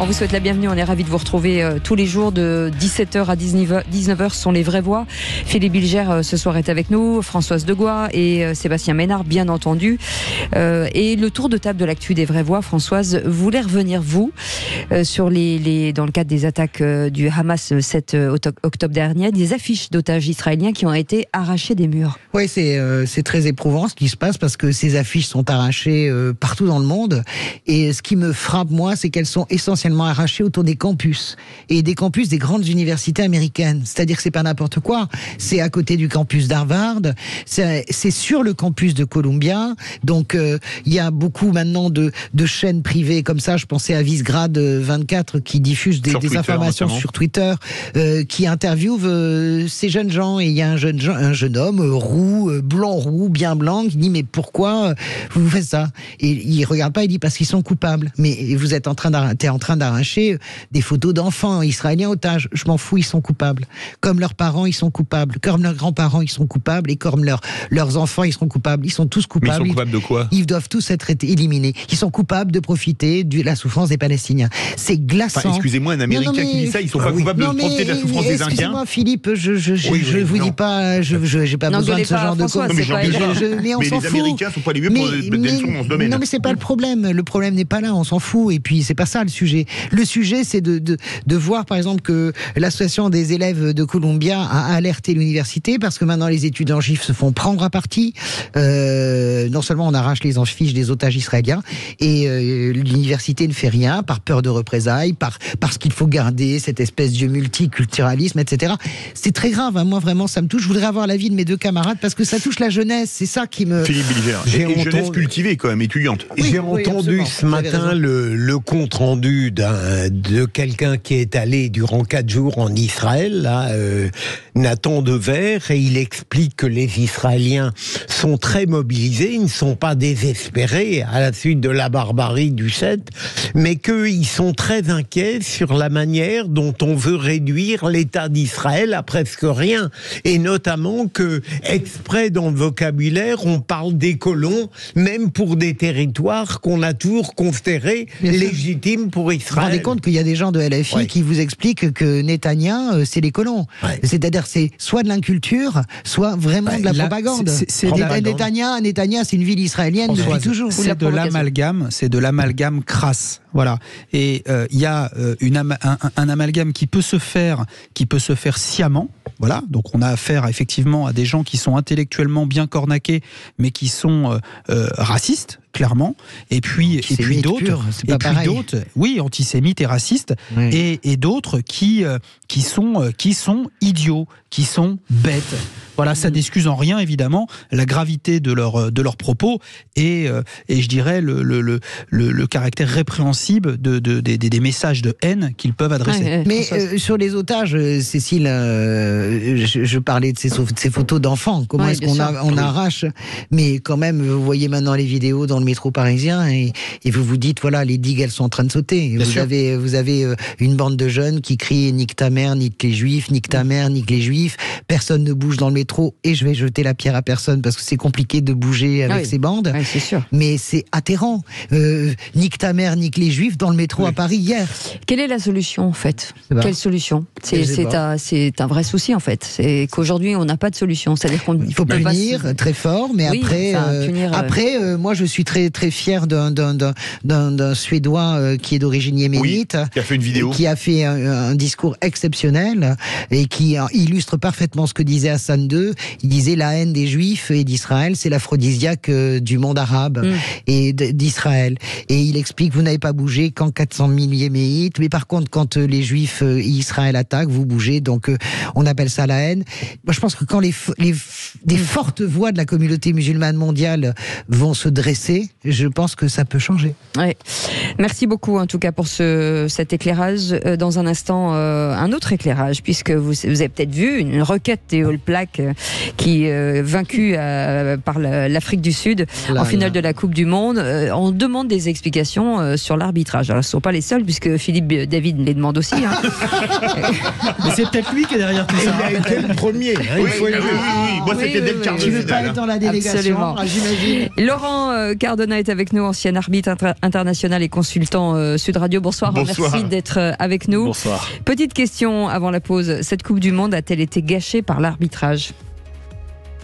On vous souhaite la bienvenue, on est ravis de vous retrouver tous les jours de 17h à 19h sont les vraies voix. Philippe Bilger ce soir est avec nous, Françoise Degois et Sébastien Ménard bien entendu. Et le tour de table de l'actu des vraies voix, Françoise, vous voulez revenir vous sur dans le cadre des attaques du Hamas 7 octobre dernier, des affiches d'otages israéliens qui ont été arrachées des murs. Oui, c'est très éprouvant ce qui se passe parce que ces affiches sont arrachées partout dans le monde et ce qui me frappe moi, c'est qu'elles sont essentiellement arrachées autour des campus et des campus des grandes universités américaines. C'est-à-dire que c'est pas n'importe quoi. C'est à côté du campus d'Harvard, c'est sur le campus de Columbia. Donc il y a beaucoup maintenant de chaînes privées comme ça. Je pensais à Visegrad 24 qui diffuse des informations sur Twitter, qui interviewe ces jeunes gens. Et il y a un jeune homme roux, bien blanc, qui dit mais pourquoi vous faites ça? Et il regarde pas, il dit parce qu'ils sont coupables. Mais vous êtes en train d'arracher des photos d'enfants israéliens otages. Je m'en fous, ils sont coupables. Comme leurs parents, ils sont coupables. Comme leurs grands-parents, ils sont coupables. Et comme leurs enfants, ils seront coupables. Ils sont tous coupables. Mais ils sont coupables de quoi? Ils doivent tous être éliminés. Ils sont coupables de profiter de la souffrance des Palestiniens. C'est glaçant. Enfin, excusez-moi, un Américain qui dit ça, ils sont pas coupables de profiter de la souffrance des Indiens. Excusez-moi, Philippe, je vous dis pas, j'ai pas besoin de ce genre de choses. Mais les Américains sont pas les mieux pour des leçons dans ce domaine. Non, mais c'est pas le problème. Le problème n'est pas là. On s'en fout. Et puis c'est pas ça le sujet. Le sujet, c'est de voir, par exemple, que l'association des élèves de Columbia a alerté l'université parce que maintenant les étudiants juifs se font prendre à partie. Non seulement on arrache les affiches des otages israéliens et l'université ne fait rien par peur de représailles, parce qu'il faut garder cette espèce de multiculturalisme, etc. C'est très grave. Moi, vraiment, ça me touche. Je voudrais avoir l'avis de mes deux camarades parce que ça touche la jeunesse. C'est ça qui me... Philippe Bilger, jeunesse cultivée quand même, étudiante. J'ai entendu ce matin le compte rendu de quelqu'un qui est allé durant 4 jours en Israël, là, Nathan Dever, et il explique que les Israéliens sont très mobilisés, ils ne sont pas désespérés à la suite de la barbarie du 7, mais qu'ils sont très inquiets sur la manière dont on veut réduire l'État d'Israël à presque rien, et notamment que, exprès dans le vocabulaire, on parle des colons, même pour des territoires qu'on a toujours considérés légitimes pour Israël. Vous vous rendez compte qu'il y a des gens de LFI qui vous expliquent que Netanyahou, c'est les colons. C'est-à-dire, c'est soit de l'inculture, soit vraiment de la propagande. Netanyahou, c'est une ville israélienne depuis toujours. C'est de l'amalgame crasse. Voilà. Et il y a un amalgame qui peut se faire sciemment. Voilà. Donc on a affaire effectivement à des gens qui sont intellectuellement bien cornaqués, mais qui sont racistes, clairement. Et puis d'autres, oui, antisémites et racistes, et d'autres qui sont idiots, qui sont bêtes. Voilà, ça n'excuse en rien, évidemment, la gravité de leurs propos et je dirais le caractère répréhensible des messages de haine qu'ils peuvent adresser. Mais sur les otages, Cécile, je parlais de ces photos d'enfants. Comment est-ce qu'on arrache? Mais quand même, vous voyez maintenant les vidéos dans le métro parisien et vous vous dites, voilà, les digues, elles sont en train de sauter. Vous avez une bande de jeunes qui crient « nique ta mère, nique les juifs, nique ta mère, nique les juifs ». Personne ne bouge dans le métro et je vais jeter la pierre à personne parce que c'est compliqué de bouger avec ces bandes. C'est sûr. Mais c'est atterrant. Nique ta mère, nique les juifs dans le métro à Paris hier. Quelle est la solution en fait? Quelle solution? C'est un vrai souci en fait. C'est qu'aujourd'hui on n'a pas de solution. C'est-à-dire il faut punir très fort, mais après, moi je suis très très fier d'un Suédois qui est d'origine yéménite, qui a fait une vidéo, qui a fait un discours exceptionnel et qui illustre parfaitement ce que disait Hassan II. Il disait la haine des Juifs et d'Israël, c'est l'aphrodisiaque du monde arabe et d'Israël. Et il explique, vous n'avez pas bougé quand 400 000 yéméites, mais par contre, quand les Juifs et Israël attaquent, vous bougez. Donc, on appelle ça la haine. Moi, je pense que quand des fortes voix de la communauté musulmane mondiale vont se dresser, je pense que ça peut changer. Ouais. Merci beaucoup, en tout cas, pour cet éclairage. Dans un instant, un autre éclairage, puisque vous avez peut-être vu une requête des All Blacks qui vaincue par l'Afrique du Sud en finale de la Coupe du Monde. On demande des explications sur l'arbitrage. Alors, ce ne sont pas les seuls, puisque Philippe David les demande aussi. Hein. Mais c'est peut-être lui qui est derrière tout ça. Il a été le premier. Oui, moi c'était dès le quart de finale. Tu veux pas être dans la délégation, j'imagine. Laurent Cardona est avec nous, ancien arbitre international et consultant Sud Radio. Bonsoir. Merci d'être avec nous. Bonsoir. Petite question avant la pause. Cette Coupe du Monde a-t-elle été gâchée par l'arbitrage?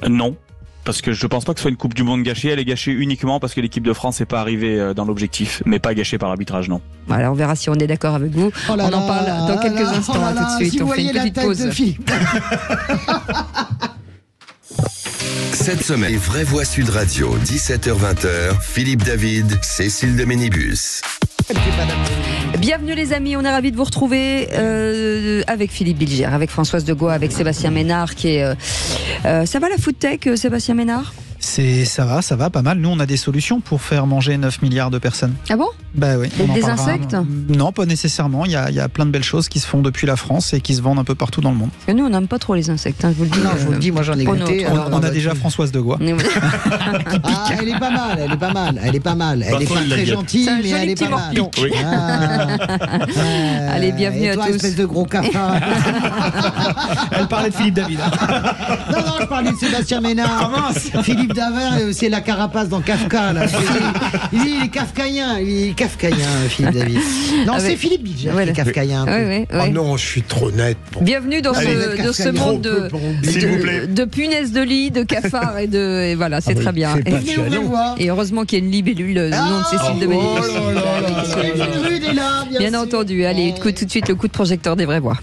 Non. Parce que je ne pense pas que ce soit une Coupe du Monde gâchée. Elle est gâchée uniquement parce que l'équipe de France n'est pas arrivée dans l'objectif, mais pas gâchée par l'arbitrage, non. Voilà, on verra si on est d'accord avec vous. On en parle dans quelques instants. Tout de suite, si on fait une petite pause. Cette semaine, Vraie Voix Sud Radio, 17h-20h, Philippe David, Cécile de Ménibus. Bienvenue les amis, on est ravis de vous retrouver avec Philippe Bilger, avec Françoise Degois, avec Sébastien Ménard qui est... ça va la foodtech, Sébastien Ménard? Ça va pas mal. Nous, on a des solutions pour faire manger 9 milliards de personnes. Ah bon? Bah oui. Des insectes? Non, pas nécessairement. Il y a plein de belles choses qui se font depuis la France et qui se vendent un peu partout dans le monde. Parce que nous, on n'aime pas trop les insectes. Hein, je vous le dis. Non, je vous le dis, moi j'en ai goûté. On a déjà Françoise Degois. Elle est pas mal. Elle est pas très gentille, mais elle est pas mal. Oui. Allez, bienvenue à tous. Espèce de gros cafard. Elle parlait de Philippe David. Non, je parlais de Sébastien Ménard. Philippe David, c'est la carapace dans Kafka. Là. Il est kafkaïen, Philippe David. Non, c'est Philippe Bilger qui est kafkaïen. Oh non, je suis trop net. Bienvenue dans ce monde de punaises de lit, de cafards et voilà, c'est très bien. Et heureusement qu'il y a une libellule, le nom de Cécile de Ménibus. Bien entendu. Allez, tout de suite le coup de projecteur des vraies voix.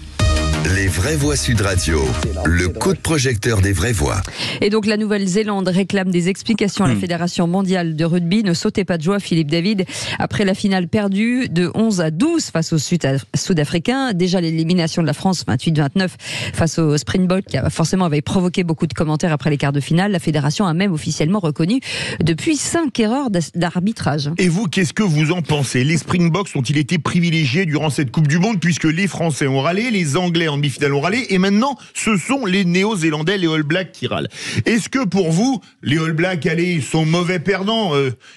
Les vraies voix Sud Radio, le coup de projecteur des vraies voix. Et donc la Nouvelle-Zélande réclame des explications à la Fédération mondiale de rugby. Ne sautez pas de joie, Philippe David, après la finale perdue de 11-12 face aux Sud-Africains. Déjà l'élimination de la France 28-29 face aux Springboks, qui forcément avait provoqué beaucoup de commentaires après les quarts de finale. La Fédération a même officiellement reconnu depuis 5 erreurs d'arbitrage. Et vous, qu'est-ce que vous en pensez? Les Springboks ont-ils été privilégiés durant cette Coupe du Monde, puisque les Français ont râlé, les Anglais en demi-finale ont râlé, et maintenant ce sont les Néo-Zélandais, les All Blacks qui râlent. Est-ce que pour vous, les All Blacks, allez, sont mauvais perdants?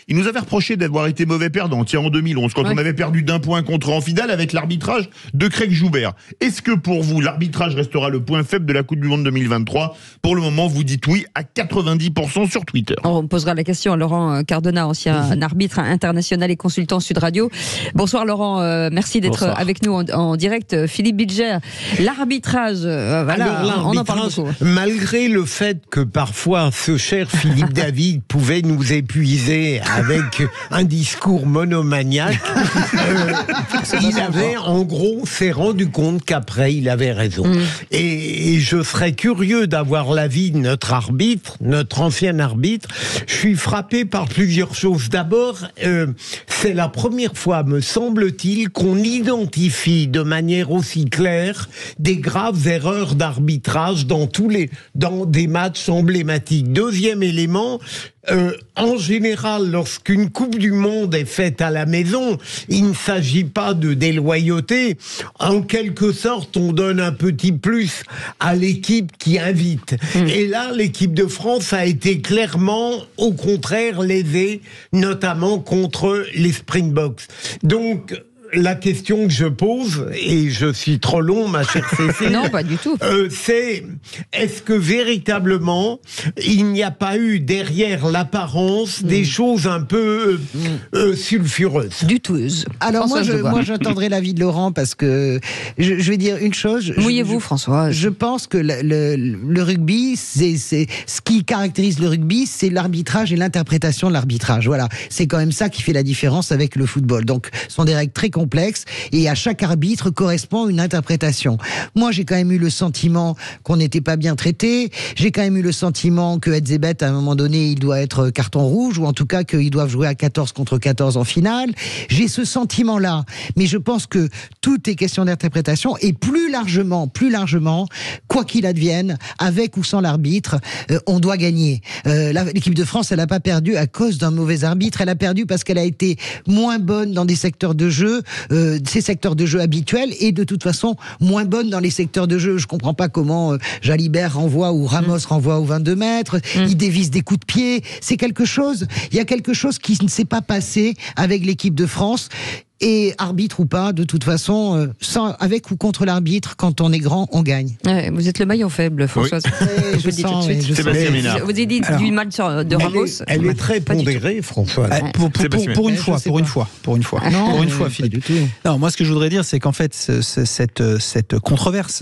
Ils nous avaient reproché d'avoir été mauvais perdants, tiens, en 2011, quand on avait perdu d'1 point contre en finale avec l'arbitrage de Craig Joubert. Est-ce que pour vous, l'arbitrage restera le point faible de la Coupe du Monde 2023? Pour le moment, vous dites oui à 90% sur Twitter. On posera la question à Laurent Cardona, ancien arbitre international et consultant Sud Radio. Bonsoir Laurent, merci d'être avec nous en direct. Philippe Bilger, l'arbitrage, voilà, on en parle beaucoup. Malgré le fait que parfois ce cher Philippe David pouvait nous épuiser avec un discours monomaniaque, il avait, en gros, s'est rendu compte qu'après il avait raison. Et je serais curieux d'avoir l'avis de notre arbitre, notre ancien arbitre. Je suis frappé par plusieurs choses. D'abord, c'est la première fois, me semble-t-il, qu'on identifie de manière aussi claire des graves erreurs d'arbitrage dans des matchs emblématiques. Deuxième élément, en général, lorsqu'une Coupe du Monde est faite à la maison, il ne s'agit pas de déloyauté. En quelque sorte, on donne un petit plus à l'équipe qui invite. Et là, l'équipe de France a été clairement, au contraire, lésée, notamment contre les Springboks. Donc, la question que je pose, et je suis trop long, ma chère Cécile. Non, pas du tout. C'est, est-ce que véritablement, il n'y a pas eu derrière l'apparence des choses un peu sulfureuses? Douteuses. Alors moi, j'attendrai l'avis de Laurent, parce que je vais dire une chose. Mouillez-vous, François. Je pense que le rugby, c'est ce qui caractérise le rugby, c'est l'arbitrage et l'interprétation de l'arbitrage. Voilà, c'est quand même ça qui fait la différence avec le football. Donc, ce sont des règles très complexe, et à chaque arbitre correspond une interprétation. Moi, j'ai quand même eu le sentiment qu'on n'était pas bien traité. J'ai quand même eu le sentiment que Edzebet, à un moment donné, il doit être carton rouge, ou en tout cas qu'ils doivent jouer à 14 contre 14 en finale. J'ai ce sentiment-là. Mais je pense que tout est question d'interprétation, et plus largement, quoi qu'il advienne, avec ou sans l'arbitre, on doit gagner. L'équipe de France, elle n'a pas perdu à cause d'un mauvais arbitre. Elle a perdu parce qu'elle a été moins bonne dans des secteurs de jeu, ces secteurs de jeu habituels, et de toute façon moins bonne dans les secteurs de jeu. Je comprends pas comment Jalibert renvoie ou Ramos renvoie aux 22 mètres, il dévisse des coups de pied. C'est quelque chose, il y a quelque chose qui ne s'est pas passé avec l'équipe de France. Et arbitre ou pas, de toute façon, avec ou contre l'arbitre, quand on est grand, on gagne. Ouais, vous êtes le maillon faible, Françoise. Oui. Je le dis tout de suite. Vous avez dit du mal de Ramos. Elle est très pondérée, Françoise. Pour une fois, Philippe. Non, moi, ce que je voudrais dire, c'est qu'en fait, cette controverse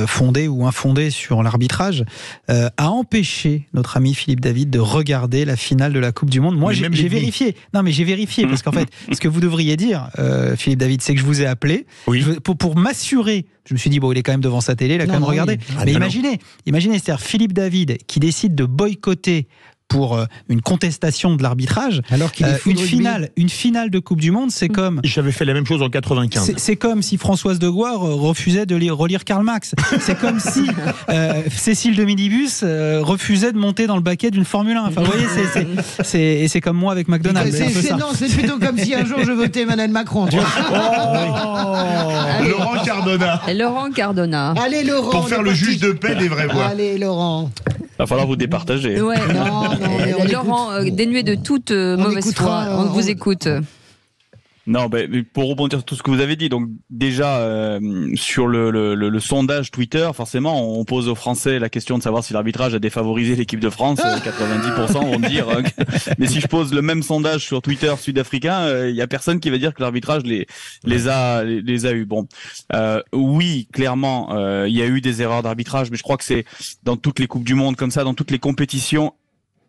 fondée ou infondée sur l'arbitrage a empêché notre ami Philippe David de regarder la finale de la Coupe du Monde. Moi, j'ai vérifié. Non, mais j'ai vérifié, parce qu'en fait, ce que vous devriez dire, Philippe David, c'est que je vous ai appelé pour m'assurer. Je me suis dit, bon, il est quand même devant sa télé, il a quand même regardé. Mais imaginez, c'est-à-dire Philippe David qui décide de boycotter pour une contestation de l'arbitrage. Alors qu'il est une finale de Coupe du Monde, c'est comme... J'avais fait la même chose en 95. C'est comme si Françoise de Goire refusait de relire Karl Marx. C'est comme si Cécile de Midibus refusait de monter dans le baquet d'une Formule 1. Enfin, vous voyez, c'est comme moi avec McDonald's. C'est plutôt comme si un jour je votais Emmanuel Macron. Tu vois. Laurent Cardona. Allez, Laurent. Pour faire le juge de paix des vraies voix. Allez, Laurent. Il va falloir vous départager. Ouais, Laurent, dénué de toute mauvaise foi, on vous écoute. Non, pour rebondir sur tout ce que vous avez dit, donc déjà sur le sondage Twitter, forcément, on pose aux Français la question de savoir si l'arbitrage a défavorisé l'équipe de France. 90% vont dire. Mais si je pose le même sondage sur Twitter sud-africain, il y a personne qui va dire que l'arbitrage les a eu. Bon, oui, clairement, il y a eu des erreurs d'arbitrage, mais je crois que c'est dans toutes les coupes du monde comme ça, dans toutes les compétitions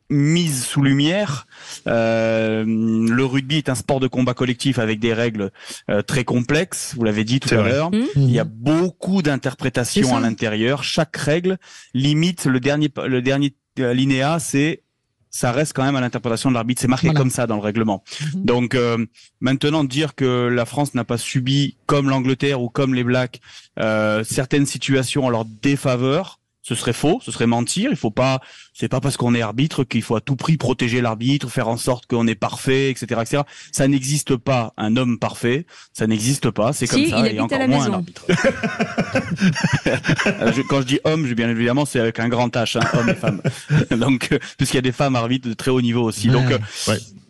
mise sous lumière. Le rugby est un sport de combat collectif avec des règles très complexes, vous l'avez dit tout à l'heure. Il y a beaucoup d'interprétations à l'intérieur. Chaque règle limite le dernier alinéa, ça reste quand même à l'interprétation de l'arbitre. C'est marqué comme ça dans le règlement. Donc maintenant, dire que la France n'a pas subi, comme l'Angleterre ou comme les Blacks, certaines situations en leur défaveur, ce serait faux, ce serait mentir. Il faut pas, c'est pas parce qu'on est arbitre qu'il faut à tout prix protéger l'arbitre, faire en sorte qu'on est parfait, etc., etc. Ça n'existe pas un homme parfait, ça n'existe pas, c'est comme ça, et encore moins un arbitre. Quand je dis homme, bien évidemment, c'est avec un grand H, hein, homme et femme. Donc, puisqu'il y a des femmes arbitres de très haut niveau aussi.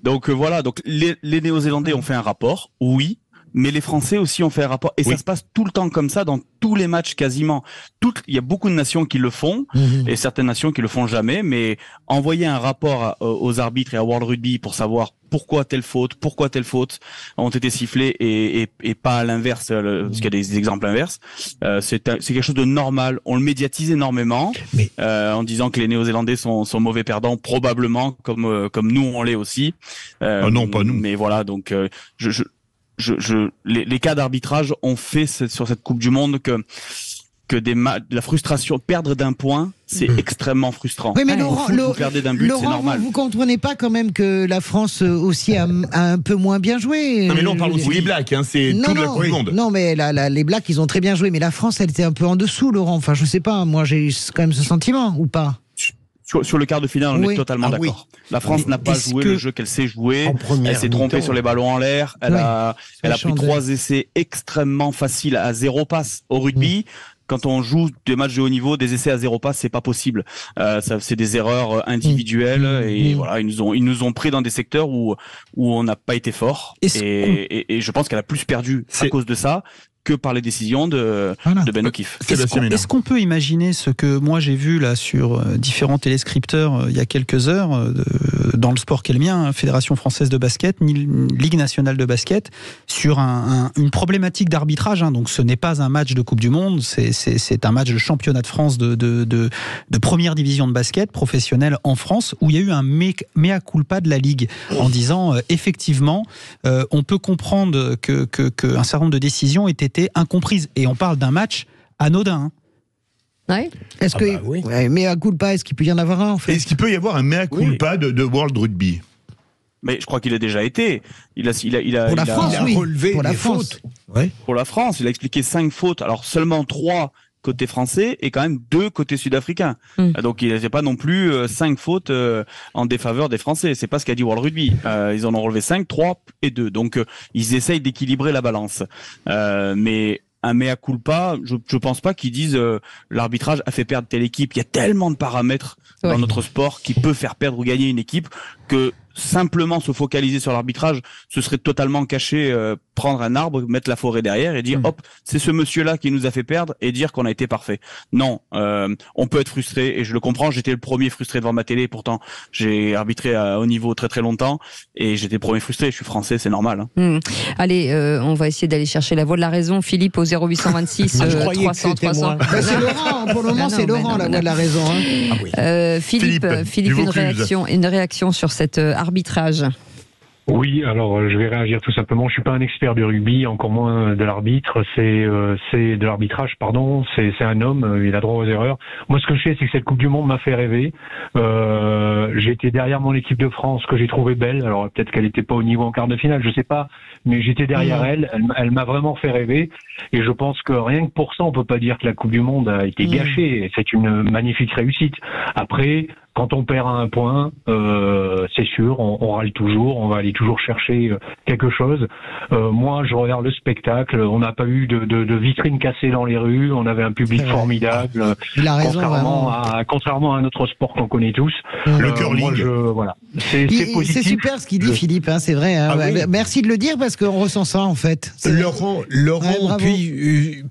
Donc voilà. Donc les Néo-Zélandais ont fait un rapport, oui. Mais les Français aussi ont fait un rapport. Et ça se passe tout le temps comme ça dans tous les matchs quasiment. Il y a beaucoup de nations qui le font et certaines nations qui le font jamais. Mais envoyer un rapport aux arbitres et à World Rugby pour savoir pourquoi telle faute ont été sifflées et pas à l'inverse, parce qu'il y a des exemples inverses. C'est quelque chose de normal. On le médiatise énormément en disant que les Néo-Zélandais sont mauvais perdants, probablement comme nous on l'est aussi. Non, pas nous. Mais voilà, donc les cas d'arbitrage ont fait sur cette Coupe du Monde que la frustration, perdre d'un point, c'est extrêmement frustrant. Oui, mais Laurent, vous perdez d'un but, c'est normal. Vous comprenez pas quand même que la France aussi a un peu moins bien joué. Non, mais là on parle aussi des Blacks, hein, c'est toute la Coupe du Monde. Non, mais les Blacks, ils ont très bien joué, mais la France, elle était un peu en dessous, Laurent. Enfin, je sais pas, moi j'ai quand même ce sentiment, ou pas? Sur le quart de finale, on est totalement d'accord. La France n'a pas joué le jeu qu'elle sait jouer. Elle s'est trompée sur les ballons en l'air. Elle a pris 3 essais extrêmement faciles à 0 passe. Au rugby, quand on joue des matchs de haut niveau, des essais à 0 passe, c'est pas possible. C'est des erreurs individuelles et voilà, ils nous ont pris dans des secteurs où on n'a pas été fort. Et je pense qu'elle a plus perdu à cause de ça que par les décisions de Ben O'Keefe. Est-ce qu'on peut imaginer ce que moi j'ai vu là sur différents téléscripteurs il y a quelques heures dans le sport qu'est le mien, Fédération française de basket, Ligue nationale de basket, sur une problématique d'arbitrage. Donc ce n'est pas un match de Coupe du Monde, c'est un match de championnat de France de première division de basket professionnelle en France, où il y a eu un mea culpa de la Ligue en disant effectivement on peut comprendre qu'un certain nombre de décisions aient été incomprise. Et on parle d'un match anodin. Ouais. Est-ce que mea culpa, est-ce qu'il peut y en avoir un en fait? Est-ce qu'il peut y avoir un mea culpa de World Rugby? Mais je crois qu'il a déjà été. Il a relevé pour la fautes. Ouais. Pour la France, il a expliqué 5 fautes. Alors seulement 3 côté français et quand même 2 côté sud-africain. Donc il n'y a pas non plus 5 fautes en défaveur des Français. C'est pas ce qu'a dit World Rugby. Ils en ont relevé 5, 3 et 2. Donc ils essayent d'équilibrer la balance. Mais un mea culpa, je pense pas qu'ils disent l'arbitrage a fait perdre telle équipe. Il y a tellement de paramètres dans notre sport qui peut faire perdre ou gagner une équipe que simplement se focaliser sur l'arbitrage, ce serait totalement cacher, prendre un arbre, mettre la forêt derrière et dire hop, c'est ce monsieur-là qui nous a fait perdre et dire qu'on a été parfait. Non, on peut être frustré et je le comprends. J'étais le premier frustré devant ma télé. Pourtant, j'ai arbitré à haut niveau très très longtemps et j'étais le premier frustré. Je suis français, c'est normal. Allez, on va essayer d'aller chercher la voix de la raison. Philippe au 0826 300 300. C'est Laurent. Pour le moment, c'est Laurent la voix de la raison. Philippe, une réaction sur cet arbitrage. Oui, alors je vais réagir tout simplement. Je suis pas un expert du rugby, encore moins de l'arbitre. C'est de l'arbitrage, pardon. C'est un homme, il a droit aux erreurs. Moi, ce que je sais, c'est que cette Coupe du Monde m'a fait rêver. J'ai été derrière mon équipe de France que j'ai trouvée belle. Alors peut-être qu'elle n'était pas au niveau en quart de finale, je sais pas, mais j'étais derrière elle. Elle m'a vraiment fait rêver. Et je pense que rien que pour ça, on peut pas dire que la Coupe du Monde a été gâchée. C'est une magnifique réussite. Après, quand on perd à un point, c'est sûr, on râle toujours, on va aller toujours chercher quelque chose. Moi, je regarde le spectacle. On n'a pas eu de vitrine cassée dans les rues. On avait un public formidable. Il a raison, contrairement à un autre sport qu'on connaît tous. Le curling. Voilà. C'est positif. C'est super ce qu'il dit, Philippe. C'est vrai. Oui. Merci de le dire parce qu'on ressent ça en fait. Laurent,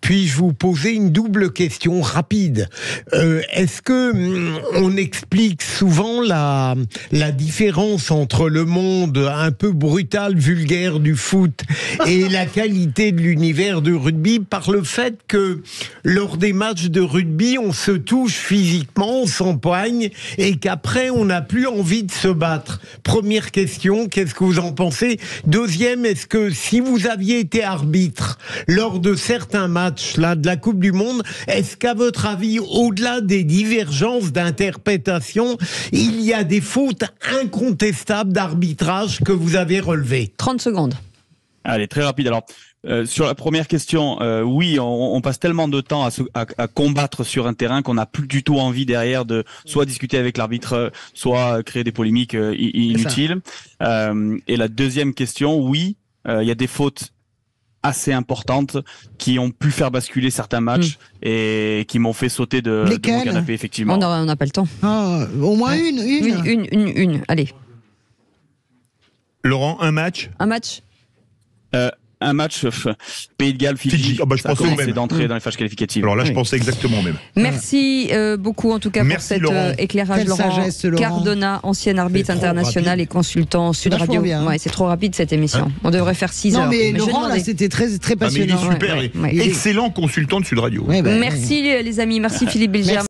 puis-je vous poser une double question rapide? Est-ce que on explique j'explique souvent la différence entre le monde un peu brutal, vulgaire du foot et la qualité de l'univers du rugby par le fait que lors des matchs de rugby, on se touche physiquement, on s'empoigne et qu'après, on n'a plus envie de se battre. Première question, qu'est-ce que vous en pensez? Deuxième, est-ce que si vous aviez été arbitre lors de certains matchs là, de la Coupe du Monde, est-ce qu'à votre avis, au-delà des divergences d'interprétation, il y a des fautes incontestables d'arbitrage que vous avez relevées? 30 secondes. Allez, très rapide. Alors, sur la première question, oui, on passe tellement de temps à combattre sur un terrain qu'on n'a plus du tout envie derrière de soit discuter avec l'arbitre, soit créer des polémiques inutiles. Et la deuxième question, oui, il y a des fautes assez importantes qui ont pu faire basculer certains matchs et qui m'ont fait sauter de mon canapé, effectivement. On n'a pas le temps. Au moins une. Allez. Laurent, un match? Un match Pays de Galles, Fidji, je pensais au même. d'entrer dans les phases qualificatives. Alors là, je pensais exactement au même. Merci beaucoup en tout cas pour cet éclairage. Quelle Laurent sagesse, Laurent. Cardona, ancien arbitre international et consultant Sud Radio. Bien. Ouais, c'est trop rapide cette émission. On devrait faire 6 heures. Non mais Laurent, là, c'était très, très passionnant. Il est super, excellent consultant de Sud Radio. Merci les amis, merci Philippe Bilger.